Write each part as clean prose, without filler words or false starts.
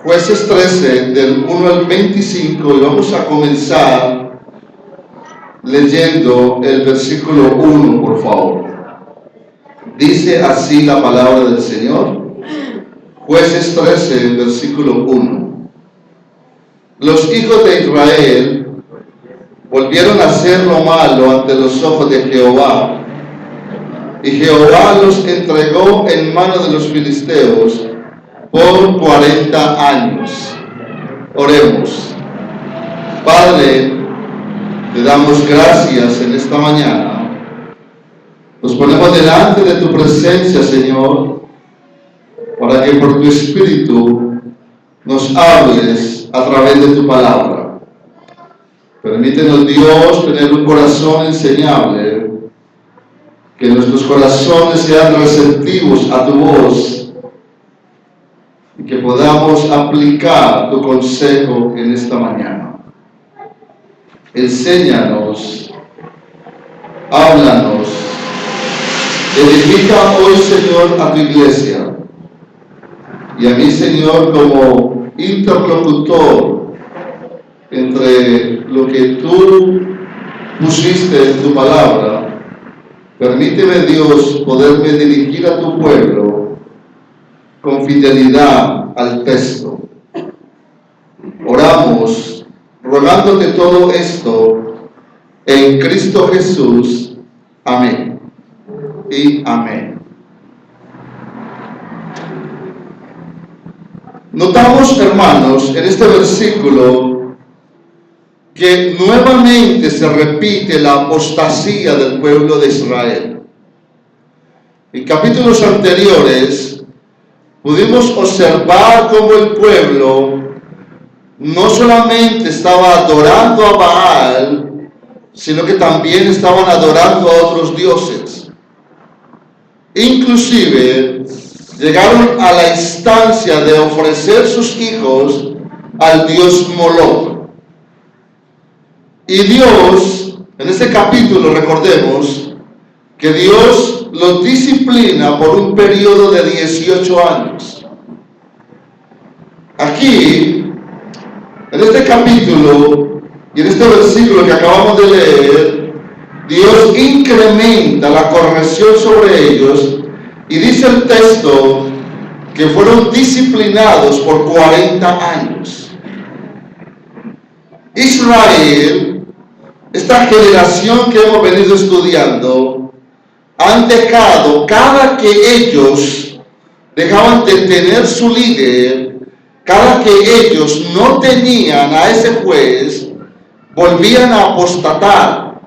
Jueces 13, del 1 al 25, y vamos a comenzar leyendo el versículo 1, por favor. Dice así la palabra del Señor. Jueces 13, versículo 1. Los hijos de Israel volvieron a hacer lo malo ante los ojos de Jehová, y Jehová los entregó en manos de los filisteos por 40 años. Oremos. Padre, te damos gracias en esta mañana. Nos ponemos delante de tu presencia, Señor, para que por tu Espíritu nos hables a través de tu palabra. Permítenos, Dios, tener un corazón enseñable, que nuestros corazones sean receptivos a tu voz, y que podamos aplicar tu consejo en esta mañana. Enséñanos, háblanos, edifica hoy, Señor, a tu iglesia, y a mí, Señor, como interlocutor entre lo que tú pusiste en tu palabra. Permíteme, Dios, poderme dirigir a tu pueblo con fidelidad al texto. Oramos rogándote todo esto en Cristo Jesús. Amén y amén. Notamos, hermanos, en este versículo que nuevamente se repite la apostasía del pueblo de Israel. En capítulos anteriores pudimos observar cómo el pueblo no solamente estaba adorando a Baal, sino que también estaban adorando a otros dioses. Inclusive llegaron a la instancia de ofrecer sus hijos al dios Moloch. Y Dios, en este capítulo, recordemos que Dios los disciplina por un periodo de 18 años. Aquí, en este capítulo y en este versículo que acabamos de leer, Dios incrementa la corrección sobre ellos y dice el texto que fueron disciplinados por 40 años. Israel, esta generación que hemos venido estudiando, han dejado, cada que ellos dejaban de tener su líder, cada que ellos no tenían a ese juez, volvían a apostatar.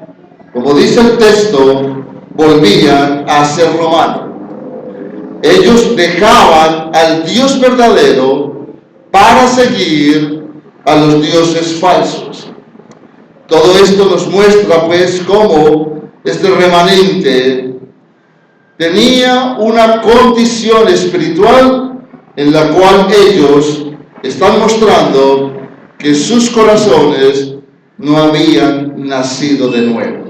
Como dice el texto, volvían a hacer lo malo. Ellos dejaban al Dios verdadero para seguir a los dioses falsos. Todo esto nos muestra, pues, cómo este remanente tenía una condición espiritual en la cual ellos están mostrando que sus corazones no habían nacido de nuevo.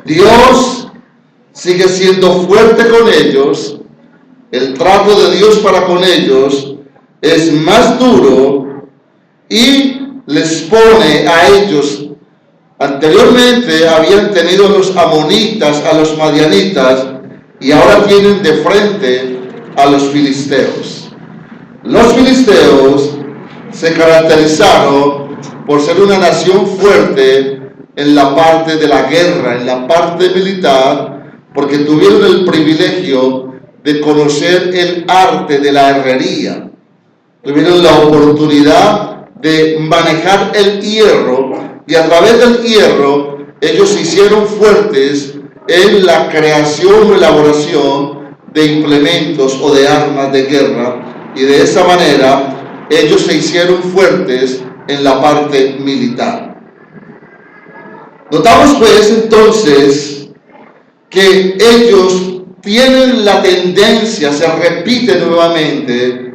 Dios sigue siendo fuerte con ellos. El trato de Dios para con ellos es más duro y les pone a ellos. Anteriormente habían tenido a los amonitas, a los madianitas, y ahora tienen de frente a los filisteos. Los filisteos se caracterizaron por ser una nación fuerte en la parte de la guerra, en la parte militar, porque tuvieron el privilegio de conocer el arte de la herrería. Tuvieron la oportunidad de manejar el hierro, y a través del hierro ellos se hicieron fuertes en la creación o elaboración de implementos o de armas de guerra, y de esa manera ellos se hicieron fuertes en la parte militar. Notamos, pues, entonces que ellos tienen la tendencia, se repite nuevamente,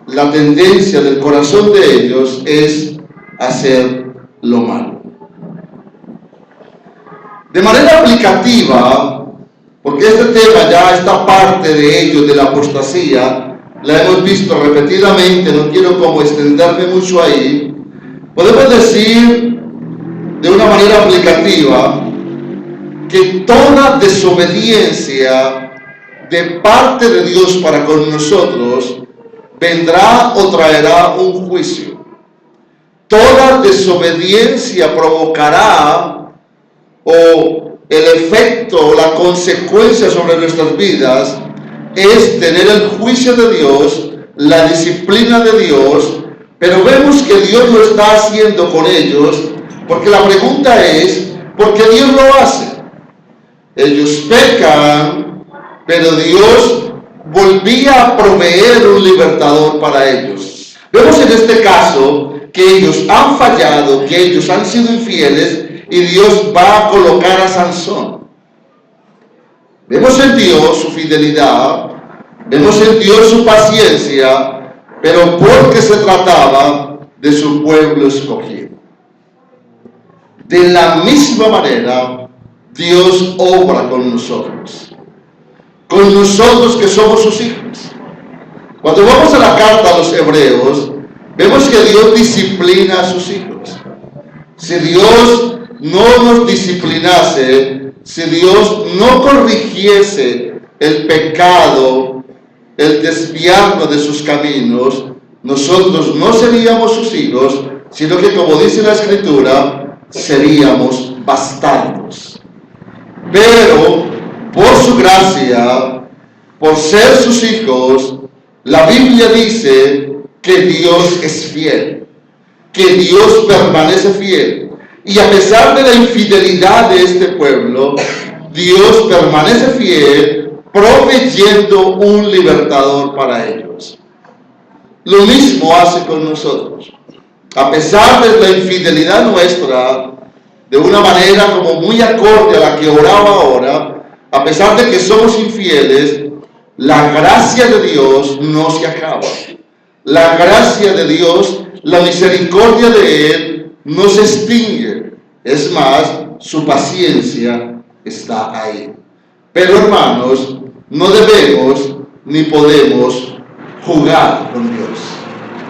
la tendencia del corazón de ellos es hacer lo malo. De manera aplicativa, porque este tema, ya esta parte de ello, de la apostasía, la hemos visto repetidamente, no quiero como extenderme mucho ahí. Podemos decir de una manera aplicativa que toda desobediencia de parte de Dios para con nosotros vendrá o traerá un juicio. Toda desobediencia provocará o el efecto o la consecuencia sobre nuestras vidas es tener el juicio de Dios, la disciplina de Dios, pero vemos que Dios lo está haciendo con ellos, porque la pregunta es, ¿por qué Dios lo hace? Ellos pecan, pero Dios volvía a proveer un libertador para ellos. Vemos en este caso que ellos han fallado, que ellos han sido infieles, y Dios va a colocar a Sansón. Vemos en Dios su fidelidad, vemos en Dios su paciencia, pero porque se trataba de su pueblo escogido. De la misma manera, Dios obra con nosotros que somos sus hijos. Cuando vamos a la carta a los hebreos, vemos que Dios disciplina a sus hijos. Si Dios no nos disciplinase, si Dios no corrigiese el pecado, el desviarnos de sus caminos, nosotros no seríamos sus hijos, sino que, como dice la Escritura, seríamos bastardos. Pero por su gracia, por ser sus hijos, la Biblia dice que Dios es fiel, que Dios permanece fiel. Y a pesar de la infidelidad de este pueblo, Dios permanece fiel, proveyendo un libertador para ellos. Lo mismo hace con nosotros. A pesar de la infidelidad nuestra, de una manera como muy acorde a la que oraba ahora, a pesar de que somos infieles, la gracia de Dios no se acaba. La gracia de Dios, la misericordia de Él, no se extingue. Es más, su paciencia está ahí. Pero, hermanos, no debemos ni podemos jugar con Dios,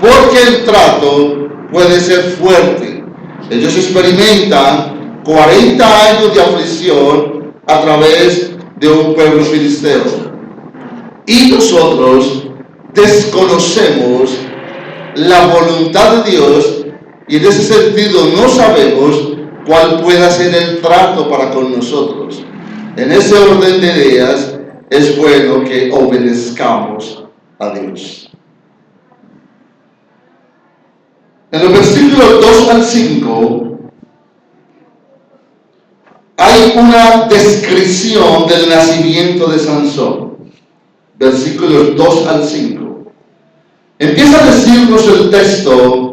porque el trato puede ser fuerte. Ellos experimentan 40 años de aflicción a través de un pueblo filisteo, y nosotros desconocemos la voluntad de Dios, y en ese sentido no sabemos cuál pueda ser el trato para con nosotros. En ese orden de ideas es bueno que obedezcamos a Dios. En los versículos 2 al 5 hay una descripción del nacimiento de Sansón. Versículos 2 al 5. Empieza a decirnos el texto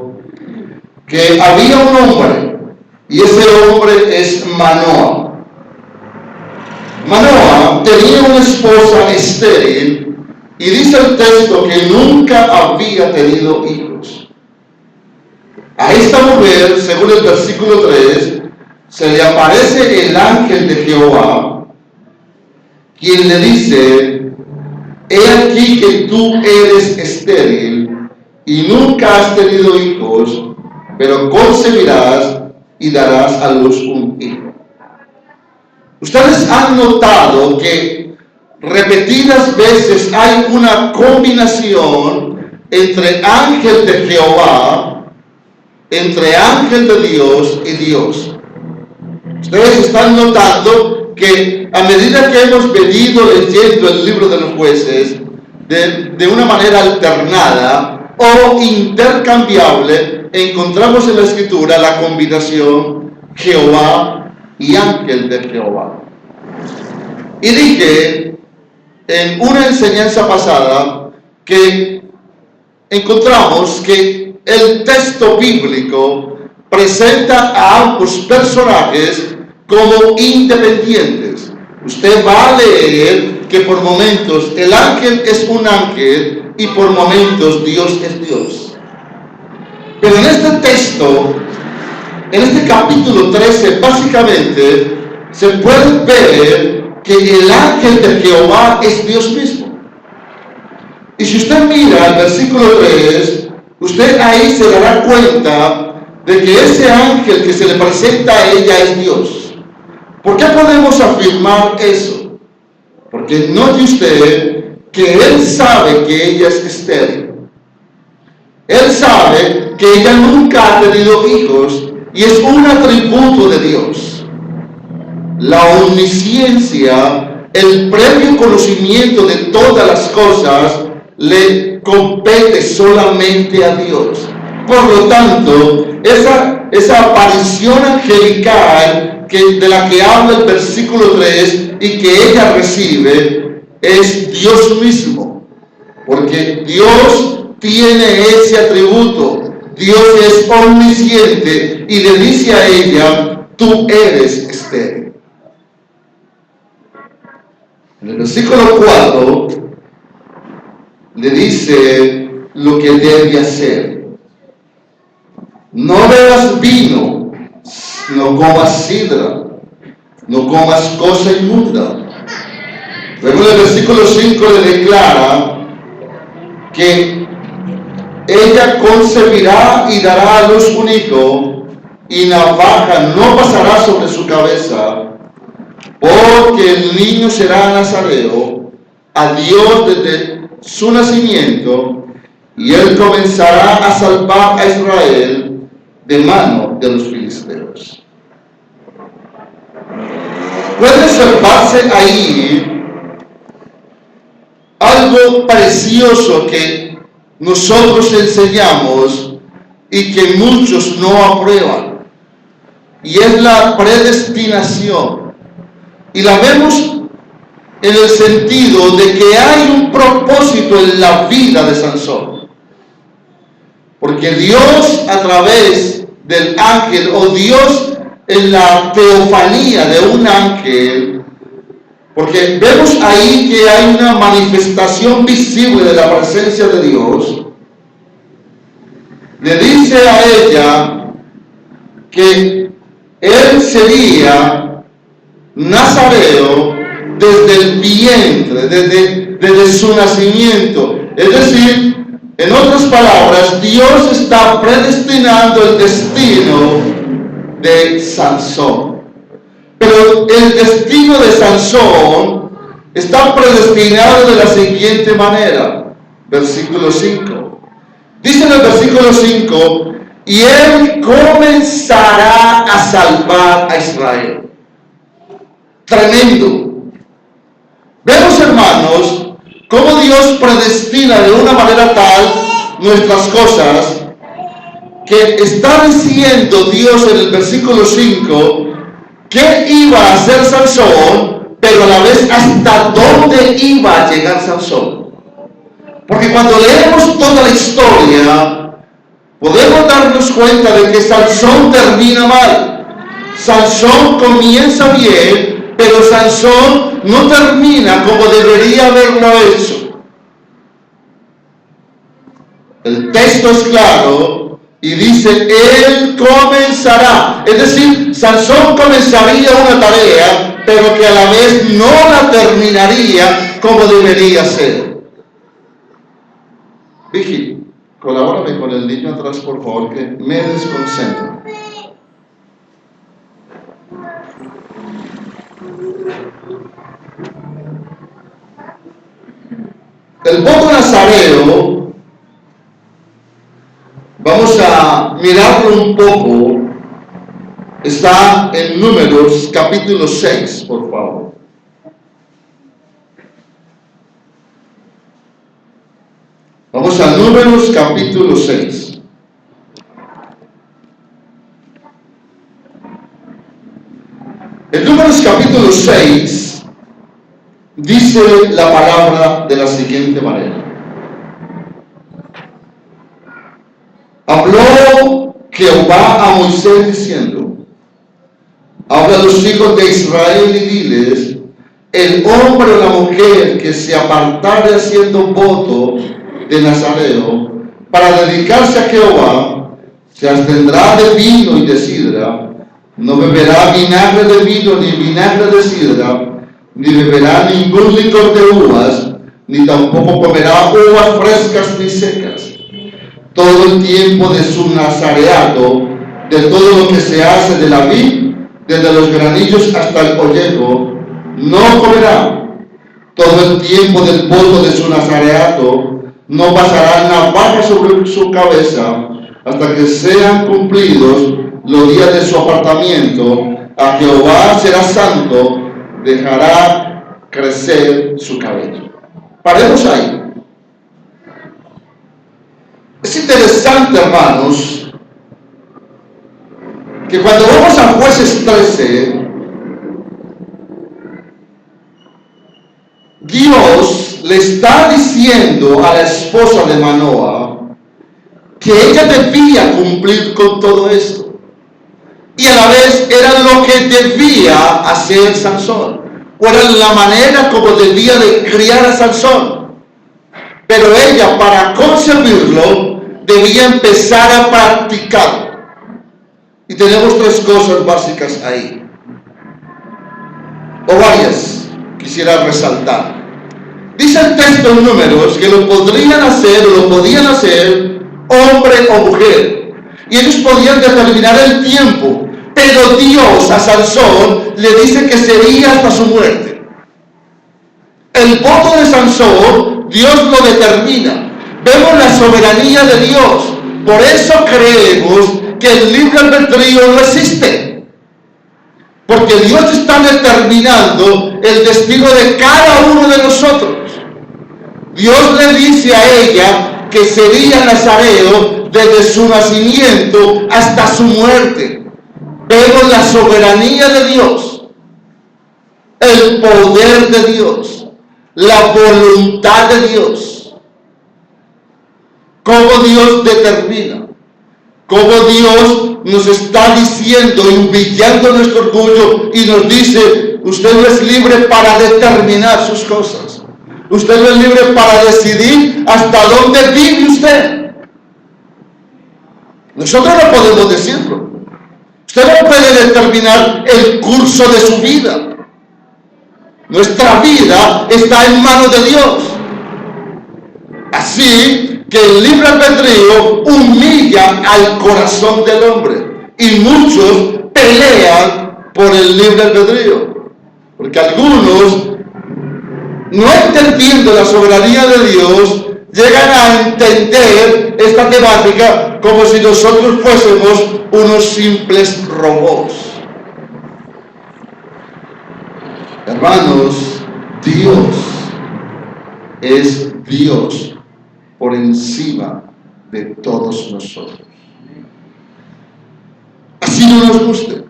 que había un hombre, y ese hombre es Manoah. Manoah tenía una esposa estéril, y dice el texto que nunca había tenido hijos. A esta mujer, según el versículo 3, se le aparece el ángel de Jehová, quien le dice: he aquí que tú eres estéril y nunca has tenido hijos, pero concebirás y darás a luz un hijo. Ustedes han notado que repetidas veces hay una combinación entre ángel de Jehová, entre ángel de Dios y Dios. Ustedes están notando que a medida que hemos venido leyendo el libro de los jueces de una manera alternada o intercambiable, encontramos en la Escritura la combinación Jehová y ángel de Jehová. Y dije en una enseñanza pasada que encontramos que el texto bíblico presenta a ambos personajes como independientes. Usted va a leer que por momentos el ángel es un ángel y por momentos Dios es Dios. Pero en este texto, en este capítulo 13, básicamente se puede ver que el ángel de Jehová es Dios mismo. Y si usted mira el versículo 3, usted ahí se dará cuenta de que ese ángel que se le presenta a ella es Dios. ¿Por qué podemos afirmar eso? Porque note usted que él sabe que ella es estéril. Él sabe que ella nunca ha tenido hijos y es un atributo de Dios. La omnisciencia, el previo conocimiento de todas las cosas, le compete solamente a Dios. Por lo tanto, esa aparición angelical de la que habla el versículo 3 y que ella recibe es Dios mismo, porque Dios tiene ese atributo. Dios es omnisciente y le dice a ella: tú eres estéril. En el versículo 4 le dice lo que debe hacer: no bebas vino, no comas sidra, no comas cosa inmunda. Luego en el versículo 5 le declara que ella concebirá y dará a luz un hijo, y navaja no pasará sobre su cabeza, porque el niño será nazareo a Dios desde su nacimiento, y él comenzará a salvar a Israel de mano de los filisteos. Puede observarse ahí algo precioso que nosotros enseñamos y que muchos no aprueban, y es la predestinación. Y la vemos en el sentido de que hay un propósito en la vida de Sansón, porque Dios, a través del ángel, o Dios en la teofanía de un ángel, porque vemos ahí que hay una manifestación visible de la presencia de Dios, le dice a ella que él sería nazareo desde el vientre, desde su nacimiento. Es decir, en otras palabras, Dios está predestinando el destino de Sansón. Pero el destino de Sansón está predestinado de la siguiente manera. Versículo 5. Dice en el versículo 5: y él comenzará a salvar a Israel. Tremendo. Vemos, hermanos, cómo Dios predestina de una manera tal nuestras cosas, que está diciendo Dios en el versículo 5 qué iba a hacer Sansón, pero a la vez hasta dónde iba a llegar Sansón. Porque cuando leemos toda la historia, podemos darnos cuenta de que Sansón termina mal. Sansón comienza bien, pero Sansón no termina como debería haberlo hecho. El texto es claro y dice: él comenzará. Es decir, Sansón comenzaría una tarea, pero que a la vez no la terminaría como debería ser. Vicky, colabórame con el niño atrás, por favor, que me desconcentro. El voto nazareo, vamos a mirarlo un poco, está en Números capítulo 6, por favor. Vamos a Números capítulo 6. En Números capítulo 6 dice la palabra de la siguiente manera: habló Jehová a Moisés diciendo: habla a los hijos de Israel y diles: el hombre o la mujer que se apartare haciendo voto de nazareo para dedicarse a Jehová, se abstendrá de vino y de sidra, no beberá vinagre de vino ni vinagre de sidra, ni beberá ningún licor de uvas, ni tampoco comerá uvas frescas ni secas. Todo el tiempo de su nazareato, de todo lo que se hace de la vid, desde los granillos hasta el ollejo, no comerá. Todo el tiempo del voto de su nazareato, no pasará navaja sobre su cabeza, hasta que sean cumplidos los días de su apartamiento. A Jehová será santo, dejará crecer su cabello. Paremos ahí. Es interesante, hermanos, que cuando vamos a Jueces 13, Dios le está diciendo a la esposa de Manoah que ella debía cumplir con todo esto, y a la vez era lo que debía hacer Sansón, o era la manera como debía de criar a Sansón. Pero ella, para conservarlo, debía empezar a practicar. Y tenemos tres cosas básicas ahí, o varias, quisiera resaltar. Dice el texto en Números que lo podían hacer hombre o mujer, y ellos podían determinar el tiempo, pero Dios a Sansón le dice que sería hasta su muerte. El voto de Sansón, Dios lo determina. Vemos la soberanía de Dios. Por eso creemos que el libre albedrío no existe, porque Dios está determinando el destino de cada uno de nosotros. Dios le dice a ella que sería nazareo desde su nacimiento hasta su muerte. Vemos la soberanía de Dios, el poder de Dios, la voluntad de Dios, cómo Dios determina, cómo Dios nos está diciendo y humillando nuestro orgullo y nos dice: usted no es libre para determinar sus cosas, usted no es libre para decidir hasta dónde vive usted. Nosotros no podemos decirlo. Usted no puede determinar el curso de su vida. Nuestra vida está en manos de Dios. Así que el libre albedrío humilla al corazón del hombre, y muchos pelean por el libre albedrío, porque algunos, no entendiendo la soberanía de Dios, llegan a entender esta temática como si nosotros fuésemos unos simples robots. Hermanos, Dios es Dios por encima de todos nosotros. Así no nos guste,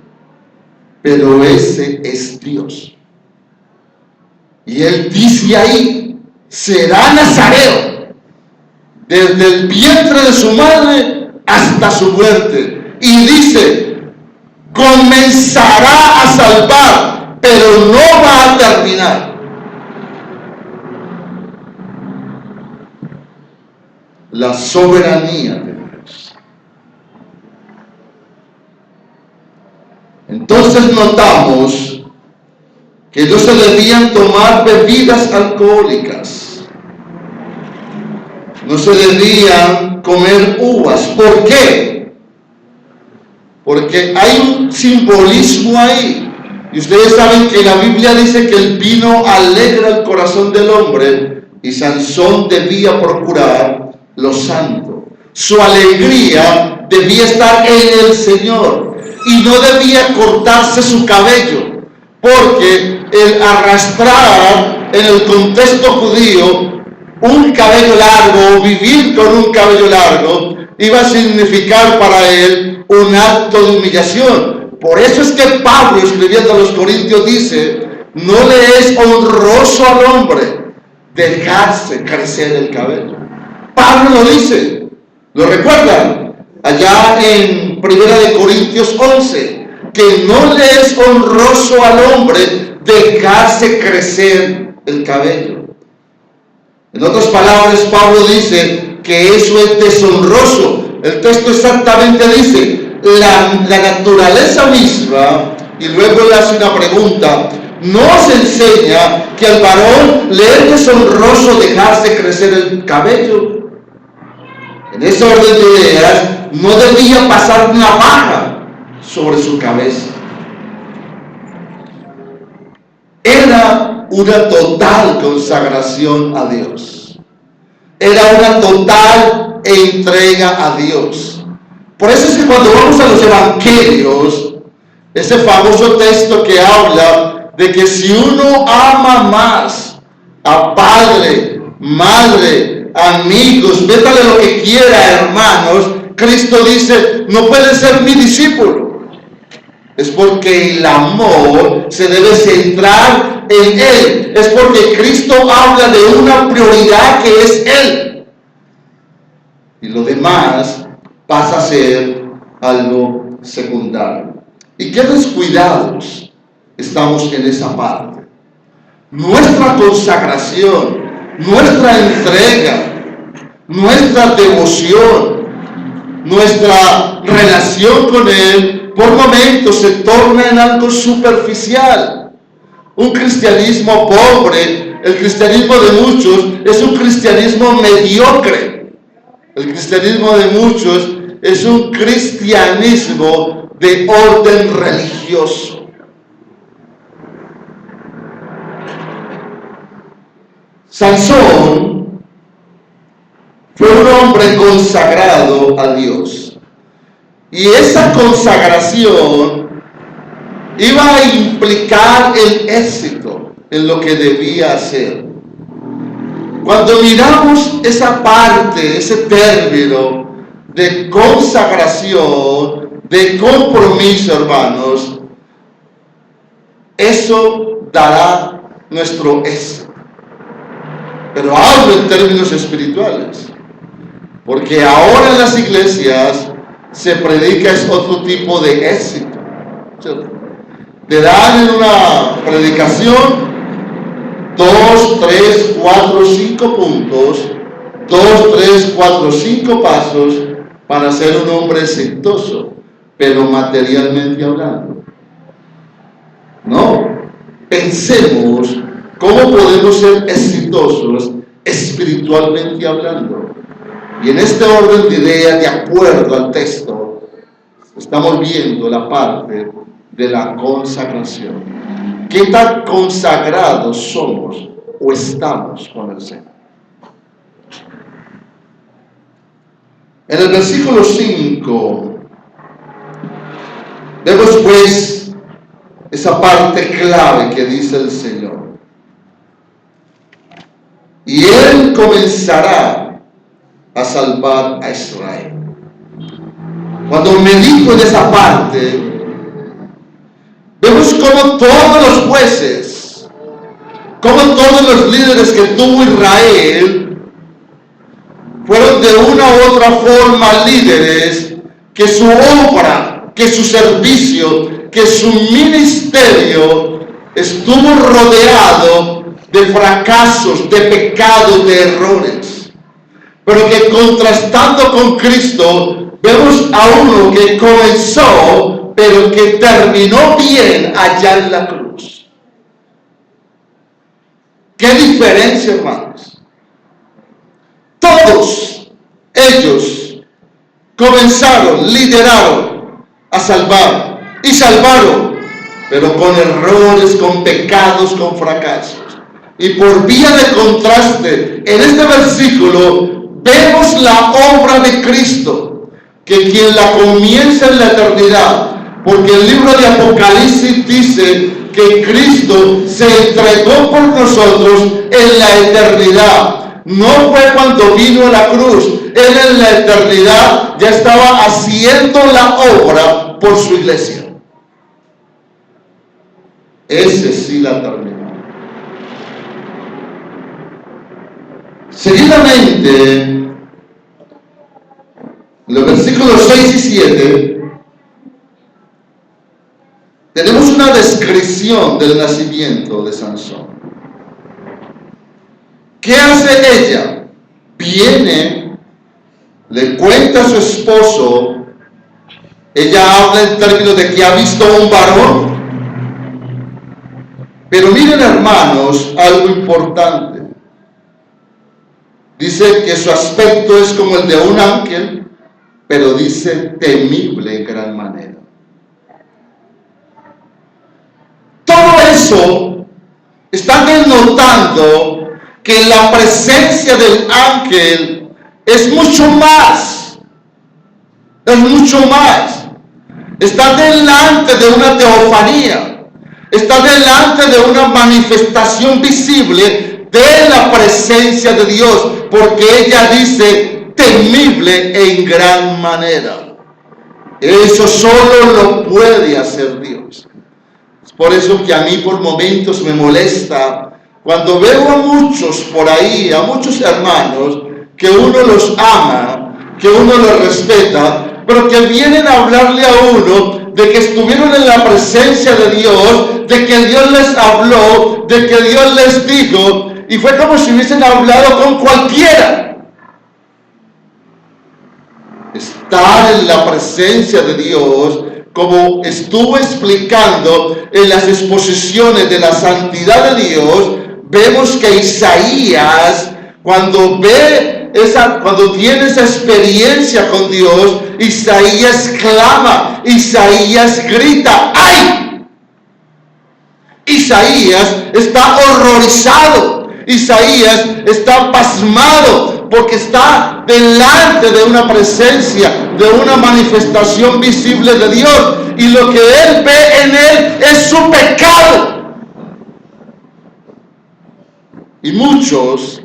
pero ese es Dios. Y Él dice ahí: será nazareo desde el vientre de su madre hasta su muerte. Y dice: comenzará a salvar, pero no va a terminar. La soberanía de Dios. Entonces notamos que no se debían tomar bebidas alcohólicas, no se debían comer uvas. ¿Por qué? Porque hay un simbolismo ahí. Y ustedes saben que la Biblia dice que el vino alegra el corazón del hombre, y Sansón debía procurar lo santo. Su alegría debía estar en el Señor, y no debía cortarse su cabello, porque el arrastrar en el contexto judío un cabello largo, o vivir con un cabello largo, iba a significar para él un acto de humillación. Por eso es que Pablo, escribiendo a los Corintios, dice: no le es honroso al hombre dejarse crecer el cabello. Pablo lo dice, ¿lo recuerdan? Allá en 1 Corintios 11, que no le es honroso al hombre dejarse crecer el cabello. En otras palabras, Pablo dice que eso es deshonroso. El texto exactamente dice: la naturaleza misma, y luego le hace una pregunta: nos enseña que al varón le es deshonroso dejarse crecer el cabello. En ese orden de ideas, no debía pasar navaja sobre su cabeza. Era una total consagración a Dios. Era una total entrega a Dios. Por eso es que cuando vamos a los evangelios, ese famoso texto que habla de que si uno ama más a padre, madre, amigos, métale lo que quiera, hermanos, Cristo dice, no puede ser mi discípulo. Es porque el amor se debe centrar en Él. Es porque Cristo habla de una prioridad que es Él. Y lo demás pasa a ser algo secundario. Y qué descuidados estamos en esa parte. Nuestra consagración, nuestra entrega, nuestra devoción, nuestra relación con Él, por momentos se torna en algo superficial. Un cristianismo pobre, el cristianismo de muchos, es un cristianismo mediocre. El cristianismo de muchos es un cristianismo de orden religioso. Sansón fue un hombre consagrado a Dios. Y esa consagración iba a implicar el éxito en lo que debía hacer. Cuando miramos esa parte, ese término de consagración, de compromiso, hermanos, eso dará nuestro éxito. Pero hablo en términos espirituales, porque ahora en las iglesias se predica es otro tipo de éxito. Te dan en una predicación 2, 3, 4, 5 puntos, 2, 3, 4, 5 pasos para ser un hombre exitoso, pero materialmente hablando. No, pensemos cómo podemos ser exitosos espiritualmente hablando. Y en este orden de ideas, de acuerdo al texto, estamos viendo la parte de la consagración. ¿Qué tan consagrados somos o estamos con el Señor? En el versículo 5, vemos pues esa parte clave que dice el Señor. Y Él comenzará a salvar a Israel. Cuando medito en esa parte, vemos como todos los jueces, como todos los líderes que tuvo Israel, fueron de una u otra forma líderes que su obra, que su servicio, que su ministerio estuvo rodeado de fracasos, de pecados, de errores. Pero que contrastando con Cristo, vemos a uno que comenzó, pero que terminó bien allá en la cruz. ¿Qué diferencia, hermanos? Todos ellos comenzaron, lideraron a salvar y salvaron, pero con errores, con pecados, con fracasos. Y por vía de contraste, en este versículo vemos la obra de Cristo, que quien la comienza en la eternidad, porque el libro de Apocalipsis dice que Cristo se entregó por nosotros en la eternidad. No fue cuando vino a la cruz, Él en la eternidad ya estaba haciendo la obra por su iglesia. Ese sí la terminó. Seguidamente, en los versículos 6 y 7, tenemos una descripción del nacimiento de Sansón. ¿Qué hace ella? Viene, le cuenta a su esposo, ella habla en términos de que ha visto un varón. Pero miren, hermanos, algo importante. Dice que su aspecto es como el de un ángel, pero dice temible en gran manera. Todo eso está denotando que la presencia del ángel es mucho más. Es mucho más. Está delante de una teofanía. Está delante de una manifestación visible de la presencia de Dios. Porque ella dice temible en gran manera. Eso solo lo puede hacer Dios. Es por eso que a mí por momentos me molesta cuando veo a muchos por ahí, a muchos hermanos, que uno los ama, que uno los respeta, pero que vienen a hablarle a uno de que estuvieron en la presencia de Dios, de que Dios les habló, de que Dios les dijo, y fue como si hubiesen hablado con cualquiera. Estar en la presencia de Dios, como estuvo explicando en las exposiciones de la santidad de Dios, vemos que Isaías, cuando tiene esa experiencia con Dios, Isaías clama, Isaías grita, ¡ay! Isaías está horrorizado, Isaías está pasmado, porque está delante de una presencia, de una manifestación visible de Dios, y lo que él ve en él es su pecado. Y muchos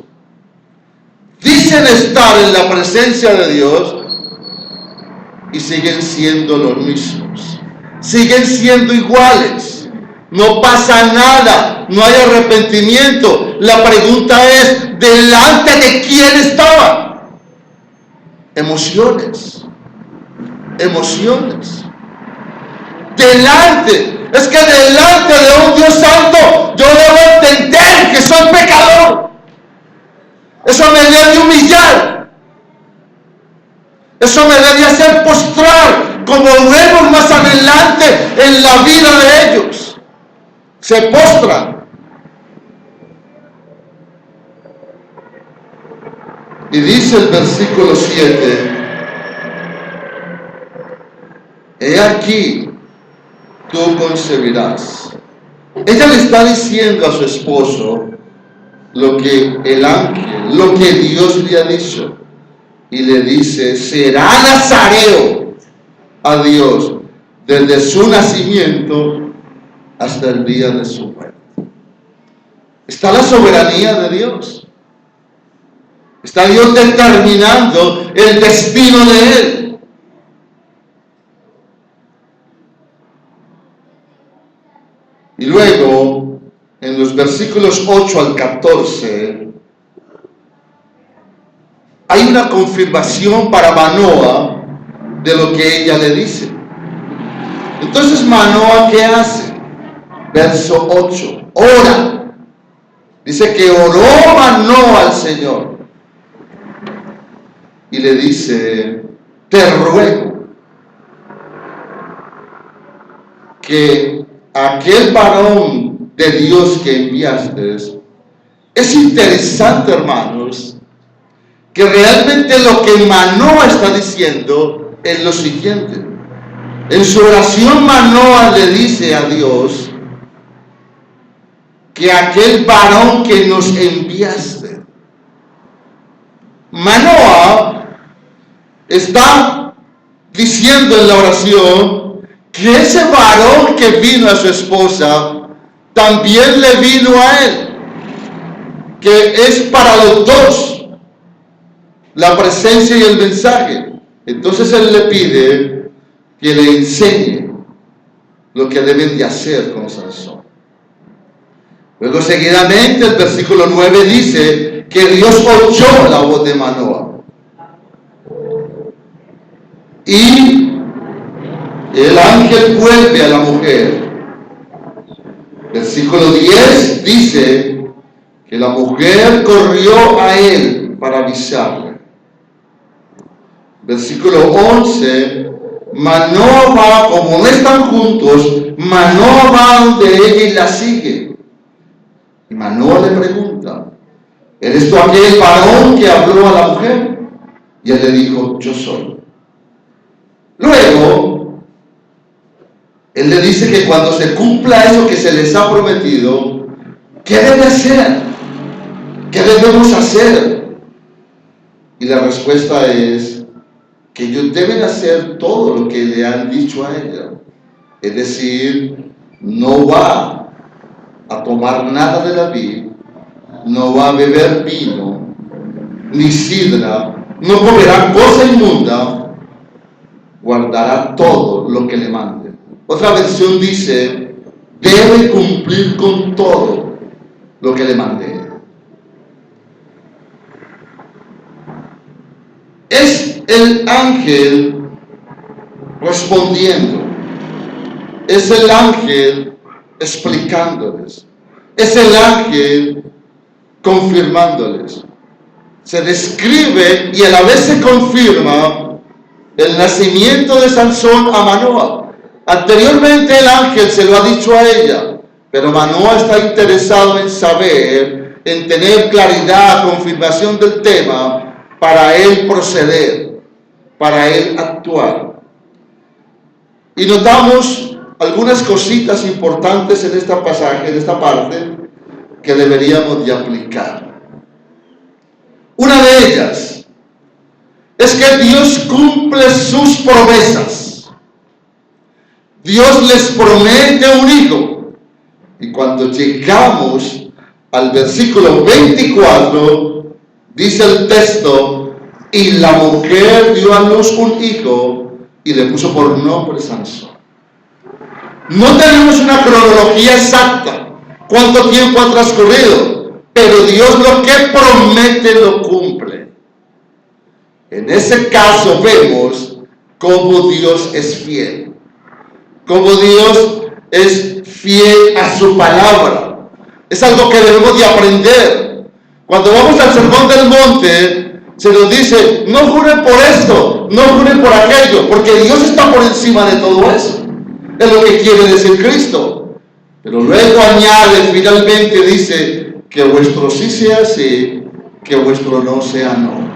dicen estar en la presencia de Dios y siguen siendo los mismos, siguen siendo iguales, no pasa nada, no hay arrepentimiento. La pregunta es, ¿delante de quién estaban? Emociones. Delante, es que delante de un Dios santo yo debo entender que soy pecador. Eso me debe humillar. Eso me debe hacer postrar, como vemos más adelante en la vida de ellos. Se postran. Y dice el versículo 7, he aquí, tú concebirás. Ella le está diciendo a su esposo lo que el ángel, lo que Dios le ha dicho. Y le dice, será nazareo a Dios desde su nacimiento hasta el día de su muerte. Está la soberanía de Dios. Está Dios determinando el destino de él. Y luego, en los versículos 8 al 14, hay una confirmación para Manoah de lo que ella le dice. Entonces, Manoah, ¿qué hace? Verso 8, ora. Dice que oró Manoah al Señor. Y le dice, te ruego que aquel varón de Dios que enviaste. Es interesante, hermanos, que realmente lo que Manoah está diciendo es lo siguiente. En su oración, Manoah le dice a Dios que aquel varón que nos enviaste. Manoah está diciendo en la oración que ese varón que vino a su esposa también le vino a él, que es para los dos la presencia y el mensaje. Entonces él le pide que le enseñe lo que deben de hacer con Sansón. Luego seguidamente el versículo 9 dice que Dios oyó la voz de Manoah. Y el ángel vuelve a la mujer. Versículo 10 dice que la mujer corrió a él para avisarle. Versículo 11, Manoah va, como no están juntos, Manoah va donde ella y la sigue. Y Manoah le pregunta, ¿eres tú aquel varón que habló a la mujer? Y él le dijo, yo soy. Luego, él le dice que cuando se cumpla eso que se les ha prometido, ¿qué debe hacer? ¿Qué debemos hacer? Y la respuesta es que ellos deben hacer todo lo que le han dicho a ella. Es decir, no va a tomar nada de la vid, no va a beber vino, ni sidra, no comerá cosa inmunda, guardará todo lo que le mande. Otra versión dice, debe cumplir con todo lo que le mandé. Es el ángel respondiendo, es el ángel explicándoles, es el ángel confirmándoles. Se describe y a la vez se confirma el nacimiento de Sansón a Manoah. Anteriormente el ángel se lo ha dicho a ella, pero Manoah está interesado en saber, en tener claridad, confirmación del tema, para él proceder, para él actuar. Y notamos algunas cositas importantes en esta pasaje, en esta parte, que deberíamos de aplicar. Una de ellas es que Dios cumple sus promesas. Dios les promete un hijo. Y cuando llegamos al versículo 24, dice el texto, y la mujer dio a luz un hijo y le puso por nombre Sansón. No tenemos una cronología exacta, cuánto tiempo ha transcurrido, pero Dios lo que promete lo cumple. En ese caso vemos cómo Dios es fiel, cómo Dios es fiel a su palabra. Es algo que debemos de aprender. Cuando vamos al Sermón del Monte, se nos dice, no juren por esto, no juren por aquello, porque Dios está por encima de todo eso. Es lo que quiere decir Cristo. Pero luego añade, finalmente dice, que vuestro sí sea sí, que vuestro no sea no.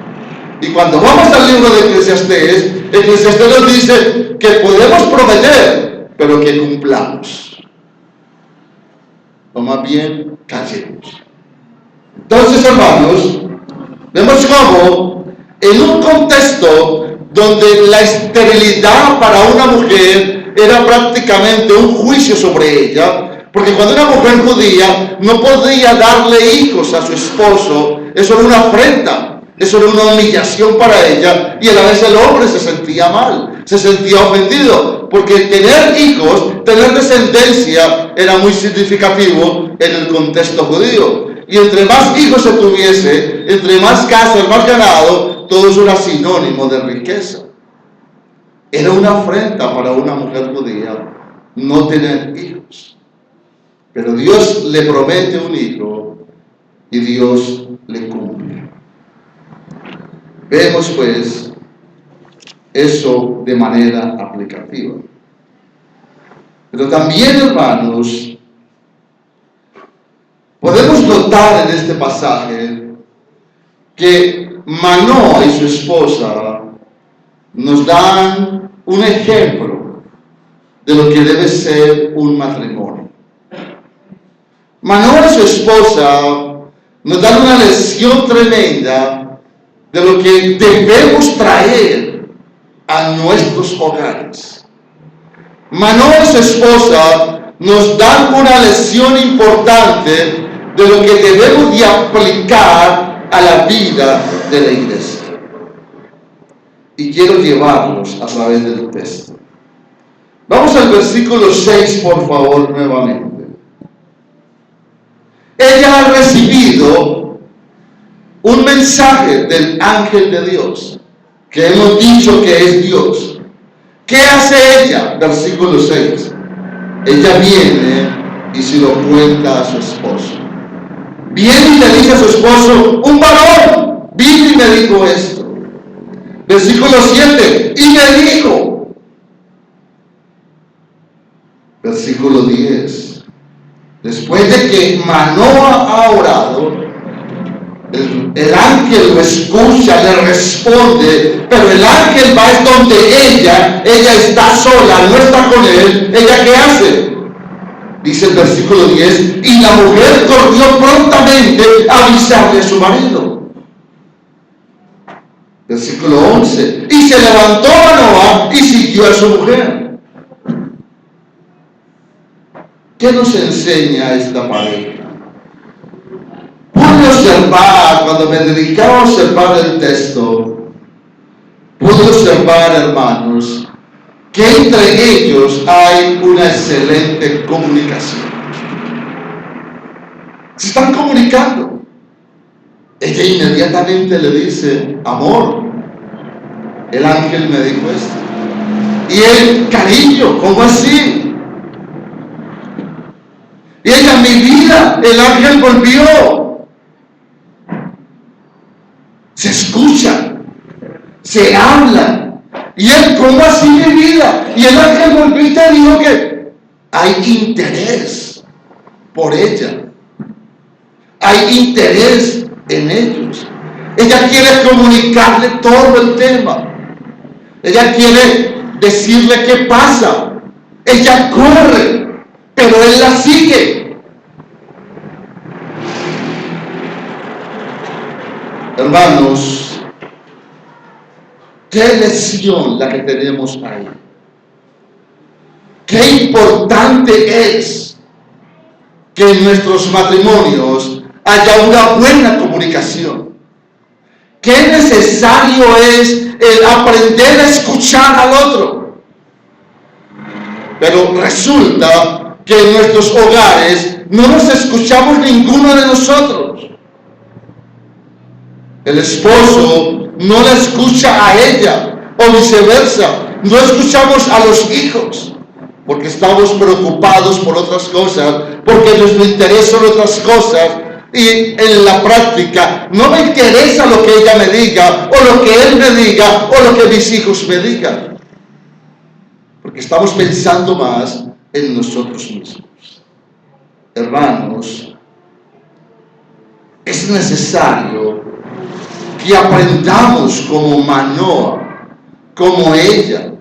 Y cuando vamos al libro de Eclesiastés nos dice que podemos prometer, pero que cumplamos. O más bien, callemos. Entonces, hermanos, vemos cómo en un contexto donde la esterilidad para una mujer era prácticamente un juicio sobre ella, porque cuando una mujer judía no podía darle hijos a su esposo, eso era una afrenta, eso era una humillación para ella, y a la vez el hombre se sentía mal, se sentía ofendido, porque tener hijos, tener descendencia era muy significativo en el contexto judío. Y entre más hijos se tuviese, entre más casas, más ganado, todo eso era sinónimo de riqueza. Era una afrenta para una mujer judía no tener hijos. Pero Dios le promete un hijo y Dios le cumple. Vemos pues eso de manera aplicativa. Pero también, hermanos, podemos notar en este pasaje que Manoah y su esposa nos dan un ejemplo de lo que debe ser un matrimonio. Manoah y su esposa nos dan una lección tremenda de lo que debemos traer a nuestros hogares. Manoah y su esposa nos dan una lección importante de lo que debemos de aplicar a la vida de la iglesia. Y quiero llevarlos a través del texto. Vamos al versículo 6, por favor, nuevamente. Ella ha recibido un mensaje del ángel de Dios, que hemos dicho que es Dios. ¿Qué hace ella? Versículo 6. Ella viene y se lo cuenta a su esposo. Viene y le dice a su esposo, un varón vino y me dijo esto. Versículo 7, y me dijo. Versículo 10, Después de que Manoah ha orado, el ángel lo escucha, le responde, pero el ángel va es donde ella está sola, no está con él. ¿Ella qué hace? Dice el versículo 10, y la mujer corrió prontamente a avisarle a su marido. Versículo 11, y se levantó Manoah y siguió a su mujer. ¿Qué nos enseña esta pareja? Pude observar, cuando me dedicaba a observar el texto, pude observar, hermanos, que entre ellos hay una excelente comunicación. Se están comunicando. Ella inmediatamente le dice, amor, el ángel me dijo esto. Y él, cariño, ¿cómo así? Y ella, mi vida, el ángel volvió. Se escuchan, se hablan. Y él, ¿cómo así mi vida? Y el ángel volvió y te dijo que hay interés por ella. Hay interés en ellos. Ella quiere comunicarle todo el tema. Ella quiere decirle qué pasa. Ella corre, pero él la sigue. Hermanos, qué lección la que tenemos ahí. Qué importante es que en nuestros matrimonios haya una buena comunicación. Qué necesario es el aprender a escuchar al otro. Pero resulta que en nuestros hogares no nos escuchamos ninguno de nosotros. El esposo no la escucha a ella, o viceversa. No escuchamos a los hijos, porque estamos preocupados por otras cosas, porque nuestro interés son otras cosas, y en la práctica no me interesa lo que ella me diga, o lo que él me diga, o lo que mis hijos me digan, porque estamos pensando más en nosotros mismos. Hermanos, es necesario que aprendamos como Manoah, como ella,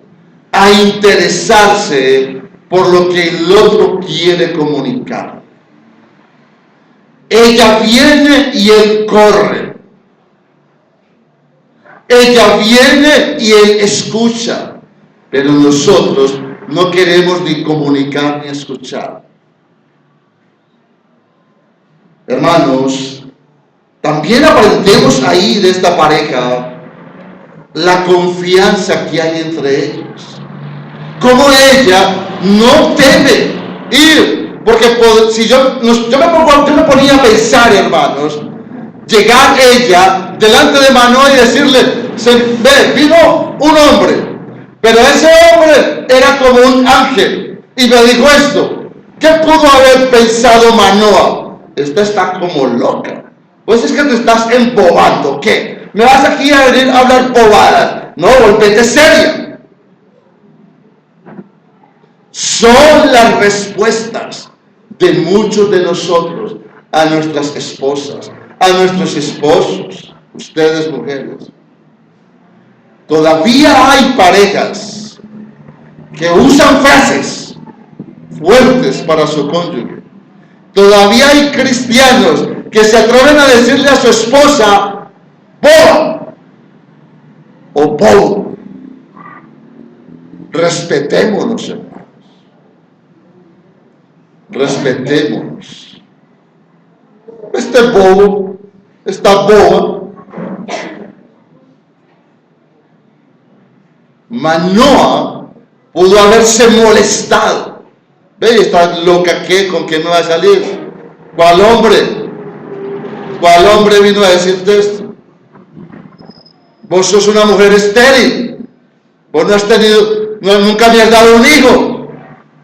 a interesarse por lo que el otro quiere comunicar. Ella viene y él corre. Ella viene y él escucha. Pero nosotros no queremos ni comunicar ni escuchar. Hermanos, también aprendemos ahí de esta pareja la confianza que hay entre ellos. Como ella no teme ir, porque si yo me ponía a pensar, hermanos, llegar ella delante de Manoah y decirle, ve, vino un hombre, pero ese hombre era como un ángel y me dijo esto. ¿Qué pudo haber pensado Manoah? Esta está como loca. Pues es que te estás embobando. ¿Qué? ¿Me vas aquí a venir a hablar bobadas? No, volvete seria. Son las respuestas de muchos de nosotros a nuestras esposas, a nuestros esposos, ustedes mujeres. Todavía hay parejas que usan frases fuertes para su cónyuge. Todavía hay cristianos que se atreven a decirle a su esposa, boba o bobo. Respetémonos, hermanos. Respetémonos. Este bobo, esta boba. Manoah pudo haberse molestado. Ve, esta loca, ¿qué? ¿Con quién me va a salir? ¿Cuál hombre? ¿Cuál hombre vino a decirte esto? Vos sos una mujer estéril. Vos no has tenido, nunca me has dado un hijo.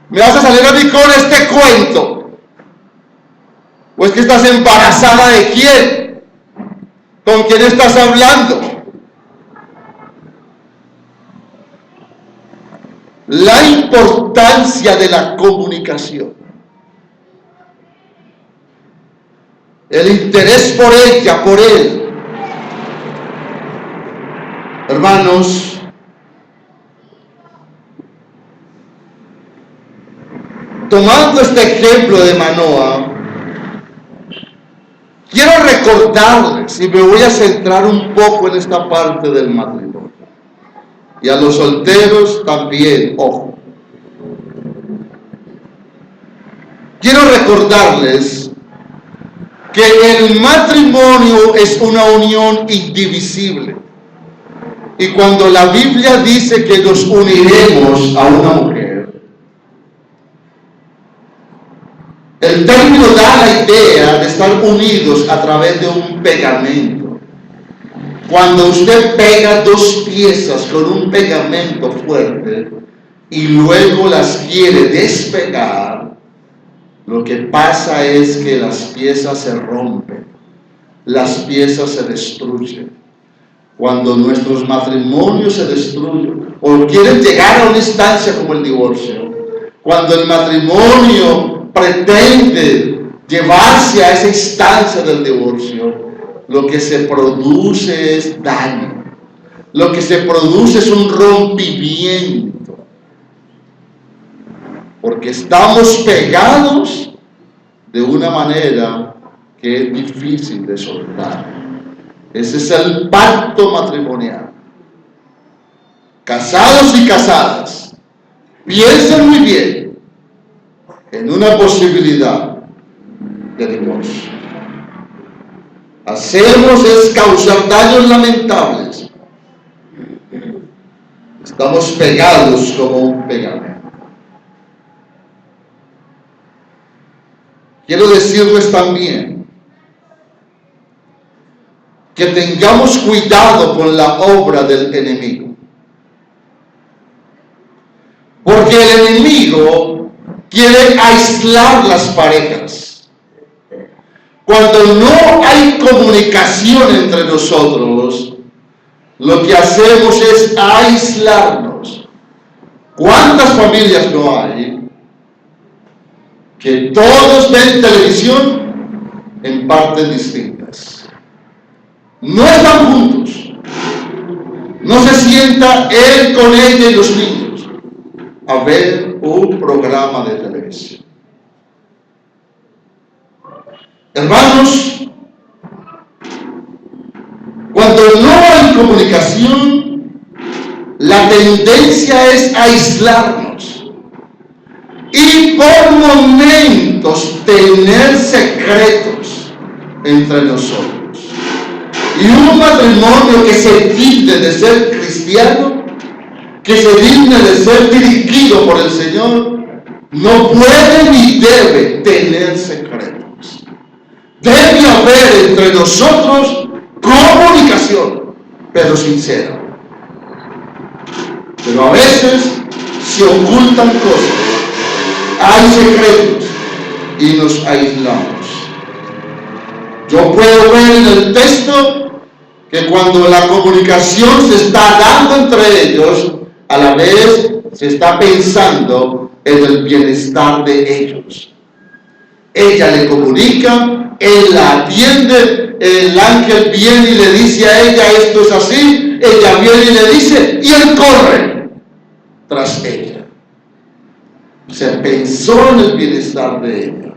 ¿Me vas a salir a mí con este cuento? ¿O es que estás embarazada de quién? ¿Con quién estás hablando? La importancia de la comunicación. el interés por ella, por él. Hermanos, tomando este ejemplo de Manoah, quiero recordarles, y me voy a centrar un poco en esta parte del matrimonio, y a los solteros también, ojo. Quiero recordarles que el matrimonio es una unión indivisible. Y cuando la Biblia dice que nos uniremos a una mujer, el término da la idea de estar unidos a través de un pegamento. Cuando usted pega dos piezas con un pegamento fuerte y luego las quiere despegar, lo que pasa es que las piezas se rompen, las piezas se destruyen. Cuando nuestros matrimonios se destruyen o quieren llegar a una instancia como el divorcio, cuando el matrimonio pretende llevarse a esa instancia del divorcio, lo que se produce es daño, lo que se produce es un rompimiento, porque estamos pegados de una manera que es difícil de soltar. Ese es el pacto matrimonial. Casados y casadas, piensen muy bien en una posibilidad de divorcio. Hacemos es causar daños lamentables. Estamos pegados como un pegamento. Quiero decirles también que tengamos cuidado con la obra del enemigo. Porque el enemigo quiere aislar las parejas. Cuando no hay comunicación entre nosotros, lo que hacemos es aislarnos. ¿Cuántas familias no hay que todos ven televisión en partes distintas? No están juntos. No se sienta él con ella y los niños a ver un programa de televisión. Hermanos, cuando no hay comunicación, la tendencia es aislarnos y por momentos tener secretos entre nosotros. Y un matrimonio que se digne de ser cristiano, que se digne de ser dirigido por el Señor, no puede ni debe tener secretos. Debe haber entre nosotros comunicación, pero sincera. Pero a veces se ocultan cosas, hay secretos y nos aislamos. Yo puedo ver en el texto que cuando la comunicación se está dando entre ellos, a la vez se está pensando en el bienestar de ellos. Ella le comunica, él la atiende, el ángel viene y le dice a ella, esto es así, ella viene y le dice, y él corre tras ella. Se pensó en el bienestar de ella.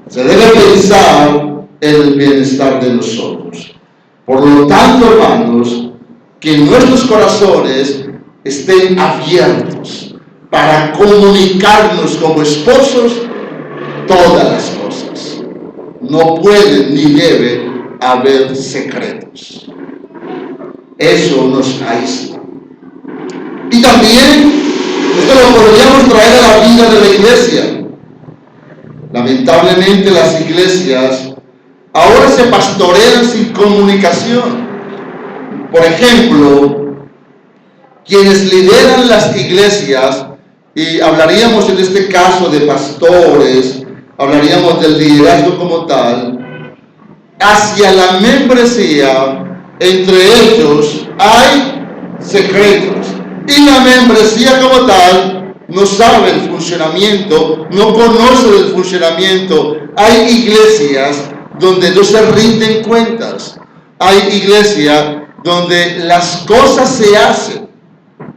Se debe pensar en el bienestar de nosotros. Por lo tanto, hermanos, que nuestros corazones estén abiertos para comunicarnos como esposos todas las cosas. No puede ni debe haber secretos. Eso nos aísla. Y también, esto lo podríamos traer a la vida de la iglesia. Lamentablemente las iglesias ahora se pastorean sin comunicación. Por ejemplo, quienes lideran las iglesias, y hablaríamos en este caso de pastores, hablaríamos del liderazgo como tal, hacia la membresía, entre ellos hay secretos, y la membresía como tal no sabe el funcionamiento, no conoce el funcionamiento. Hay iglesias donde no se rinden cuentas. Hay iglesias donde las cosas se hacen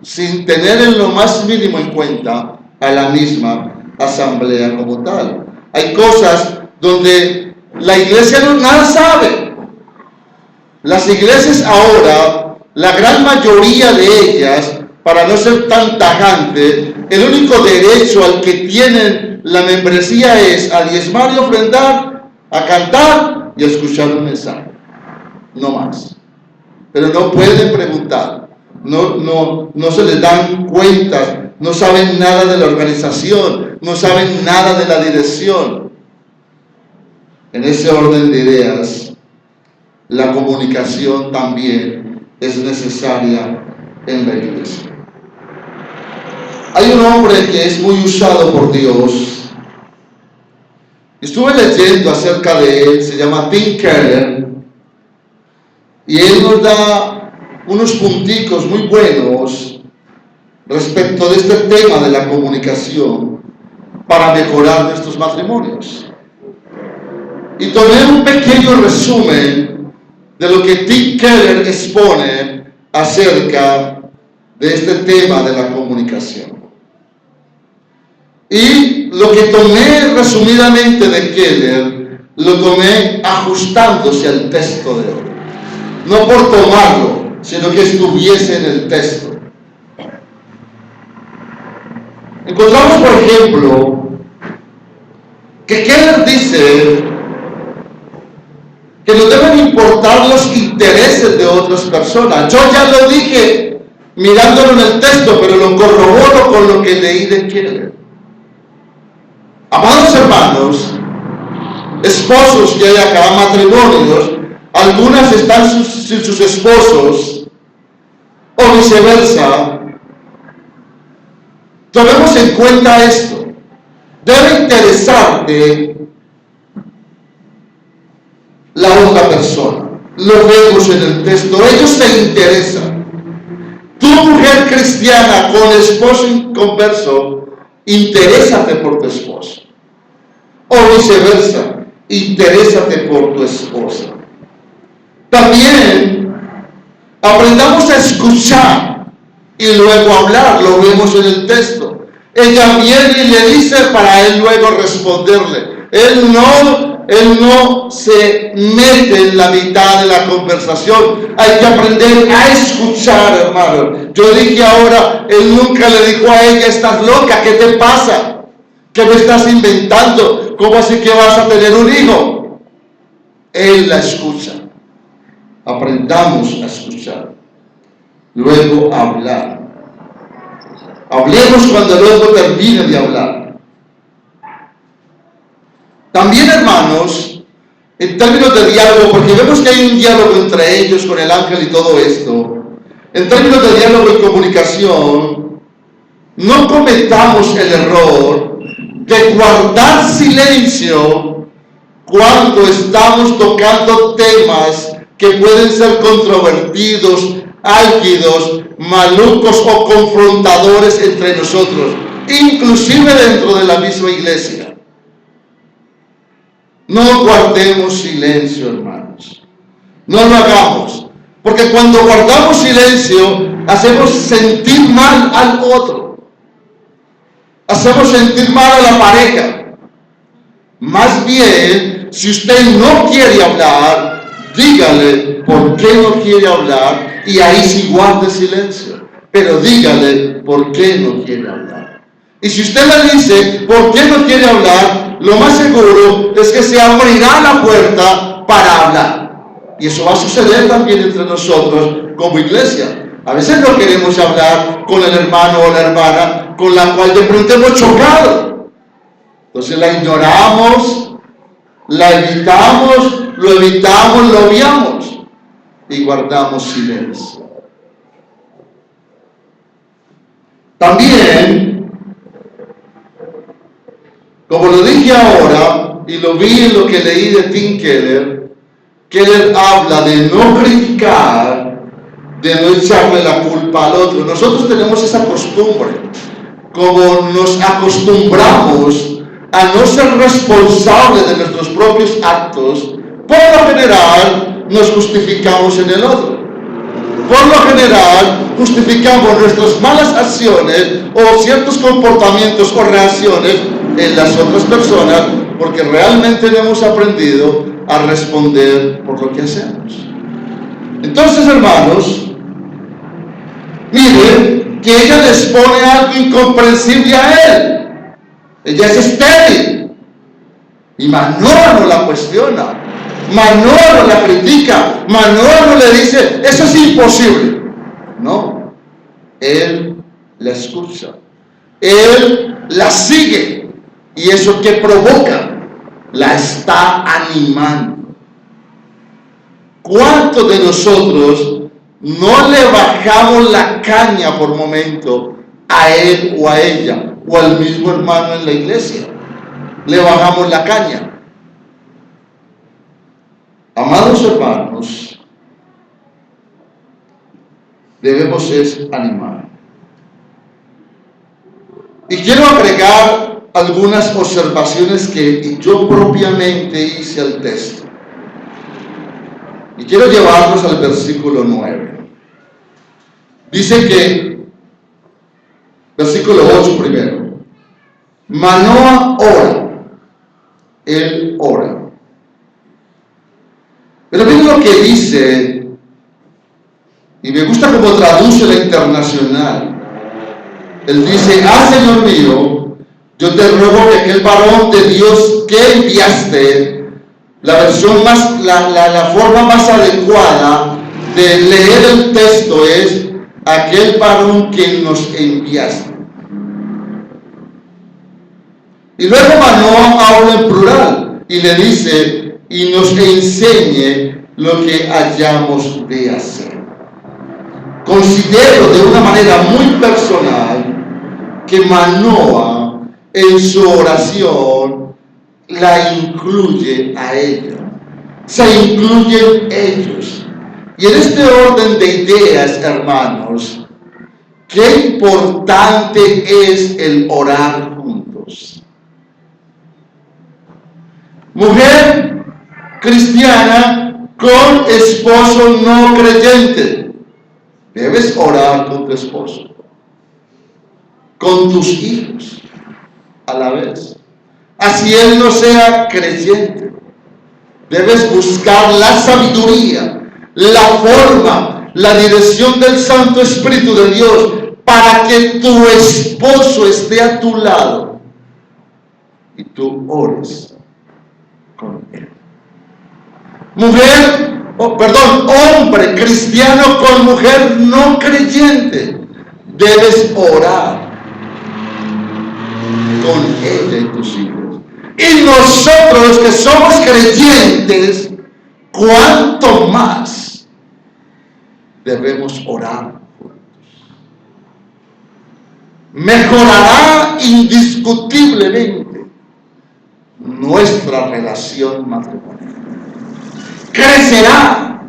sin tener en lo más mínimo en cuenta a la misma asamblea como tal. Hay cosas donde la iglesia nada sabe. Las iglesias ahora, la gran mayoría de ellas, para no ser tan tajante, el único derecho al que tienen la membresía es a diezmar y ofrendar, a cantar y a escuchar un mensaje. No más. Pero no pueden preguntar, no se les dan cuentas, no saben nada de la organización, no saben nada de la dirección. En ese orden de ideas, la comunicación también es necesaria en la iglesia. Hay un hombre que es muy usado por Dios. Estuve leyendo acerca de él, se llama Tim Keller, y él nos da unos punticos muy buenos respecto de este tema de la comunicación para mejorar nuestros matrimonios. Y tomé un pequeño resumen de lo que Tim Keller expone acerca de este tema de la comunicación. Y lo que tomé resumidamente de Keller, lo tomé ajustándose al texto de hoy. No por tomarlo, sino que estuviese en el texto. Encontramos, por ejemplo, que Keller dice que nos deben importar los intereses de otras personas. Yo ya lo dije mirándolo en el texto, pero lo corroboro con lo que leí de Keller. Amados hermanos, esposos que hay acá, matrimonios, algunas están sin sus esposos, o viceversa. Tomemos en cuenta esto. Debe interesarte la otra persona. Lo vemos en el texto. Ellos se interesan. Tu mujer cristiana con esposo inconverso, interésate por tu esposo. O viceversa, interésate por tu esposa. También aprendamos a escuchar y luego hablar. Lo vemos en el texto. Ella viene y le dice para él luego responderle. Él no se mete en la mitad de la conversación. Hay que aprender a escuchar, hermano. Yo dije ahora, él nunca le dijo a ella, estás loca, ¿qué te pasa? ¿Qué me estás inventando? ¿Cómo así que vas a tener un hijo? Él la escucha. Aprendamos a escuchar. Luego hablar. Hablemos cuando luego termine de hablar. También, hermanos, en términos de diálogo, porque vemos que hay un diálogo entre ellos con el ángel y todo esto, en términos de diálogo y comunicación, no cometamos el error de guardar silencio cuando estamos tocando temas que pueden ser controvertidos, álgidos, malucos o confrontadores entre nosotros, inclusive dentro de la misma iglesia. No guardemos silencio, hermanos. No lo hagamos. Porque cuando guardamos silencio, hacemos sentir mal al otro. Hacemos sentir mal a la pareja. Más bien, si usted no quiere hablar, dígale por qué no quiere hablar y ahí sí guarde silencio. Pero dígale por qué no quiere hablar. Y si usted le dice por qué no quiere hablar, lo más seguro es que se abrirá la puerta para hablar. Y eso va a suceder también entre nosotros como iglesia. A veces no queremos hablar con el hermano o la hermana con la cual de pronto hemos chocado. Entonces la ignoramos, la evitamos, lo obviamos y guardamos silencio. También, como lo dije ahora, y lo vi en lo que leí de Tim Keller, Keller habla de no criticar, de no echarle la culpa al otro. Nosotros tenemos esa costumbre. como nos acostumbramos a no ser responsables de nuestros propios actos, por lo general nos justificamos en el otro. Por lo general justificamos nuestras malas acciones o ciertos comportamientos o reacciones en las otras personas porque realmente no hemos aprendido a responder por lo que hacemos. Entonces, hermanos, miren que ella les pone algo incomprensible a él. Ella es estéril y Manoah no la cuestiona, Manoah no la critica, Manoah no le dice eso es imposible. No, él la escucha, él la sigue, y eso que provoca, la está animando. ¿Cuántos de nosotros no le bajamos la caña por momento a él o a ella o al mismo hermano en la iglesia? Le bajamos la caña. Amados hermanos, debemos animar. Y quiero agregar algunas observaciones que yo propiamente hice al texto. Y quiero llevarlos al versículo 9. Dice que, versículo 8 primero, Manoah ora, él ora. Pero miren lo que dice, y me gusta cómo traduce la Internacional. Él dice: Señor mío, yo te ruego que aquel varón de Dios que enviaste, la versión más, la forma más adecuada de leer el texto es aquel varón que nos enviaste. Y luego Manoah habla en plural y le dice: y nos enseñe lo que hayamos de hacer. Considero de una manera muy personal que Manoah en su oración la incluye a ella, se incluyen ellos. Y en este orden de ideas, hermanos, qué importante es el orar juntos. Mujer cristiana con esposo no creyente, debes orar con tu esposo, con tus hijos a la vez. Así él no sea creyente, debes buscar la sabiduría, la forma, la dirección del Santo Espíritu de Dios para que tu esposo esté a tu lado y tú ores con él. Hombre cristiano con mujer no creyente, debes orar con ella y tus hijos. Y nosotros que somos creyentes, ¿cuánto más debemos orar juntos? Mejorará indiscutiblemente nuestra relación matrimonial. Crecerá,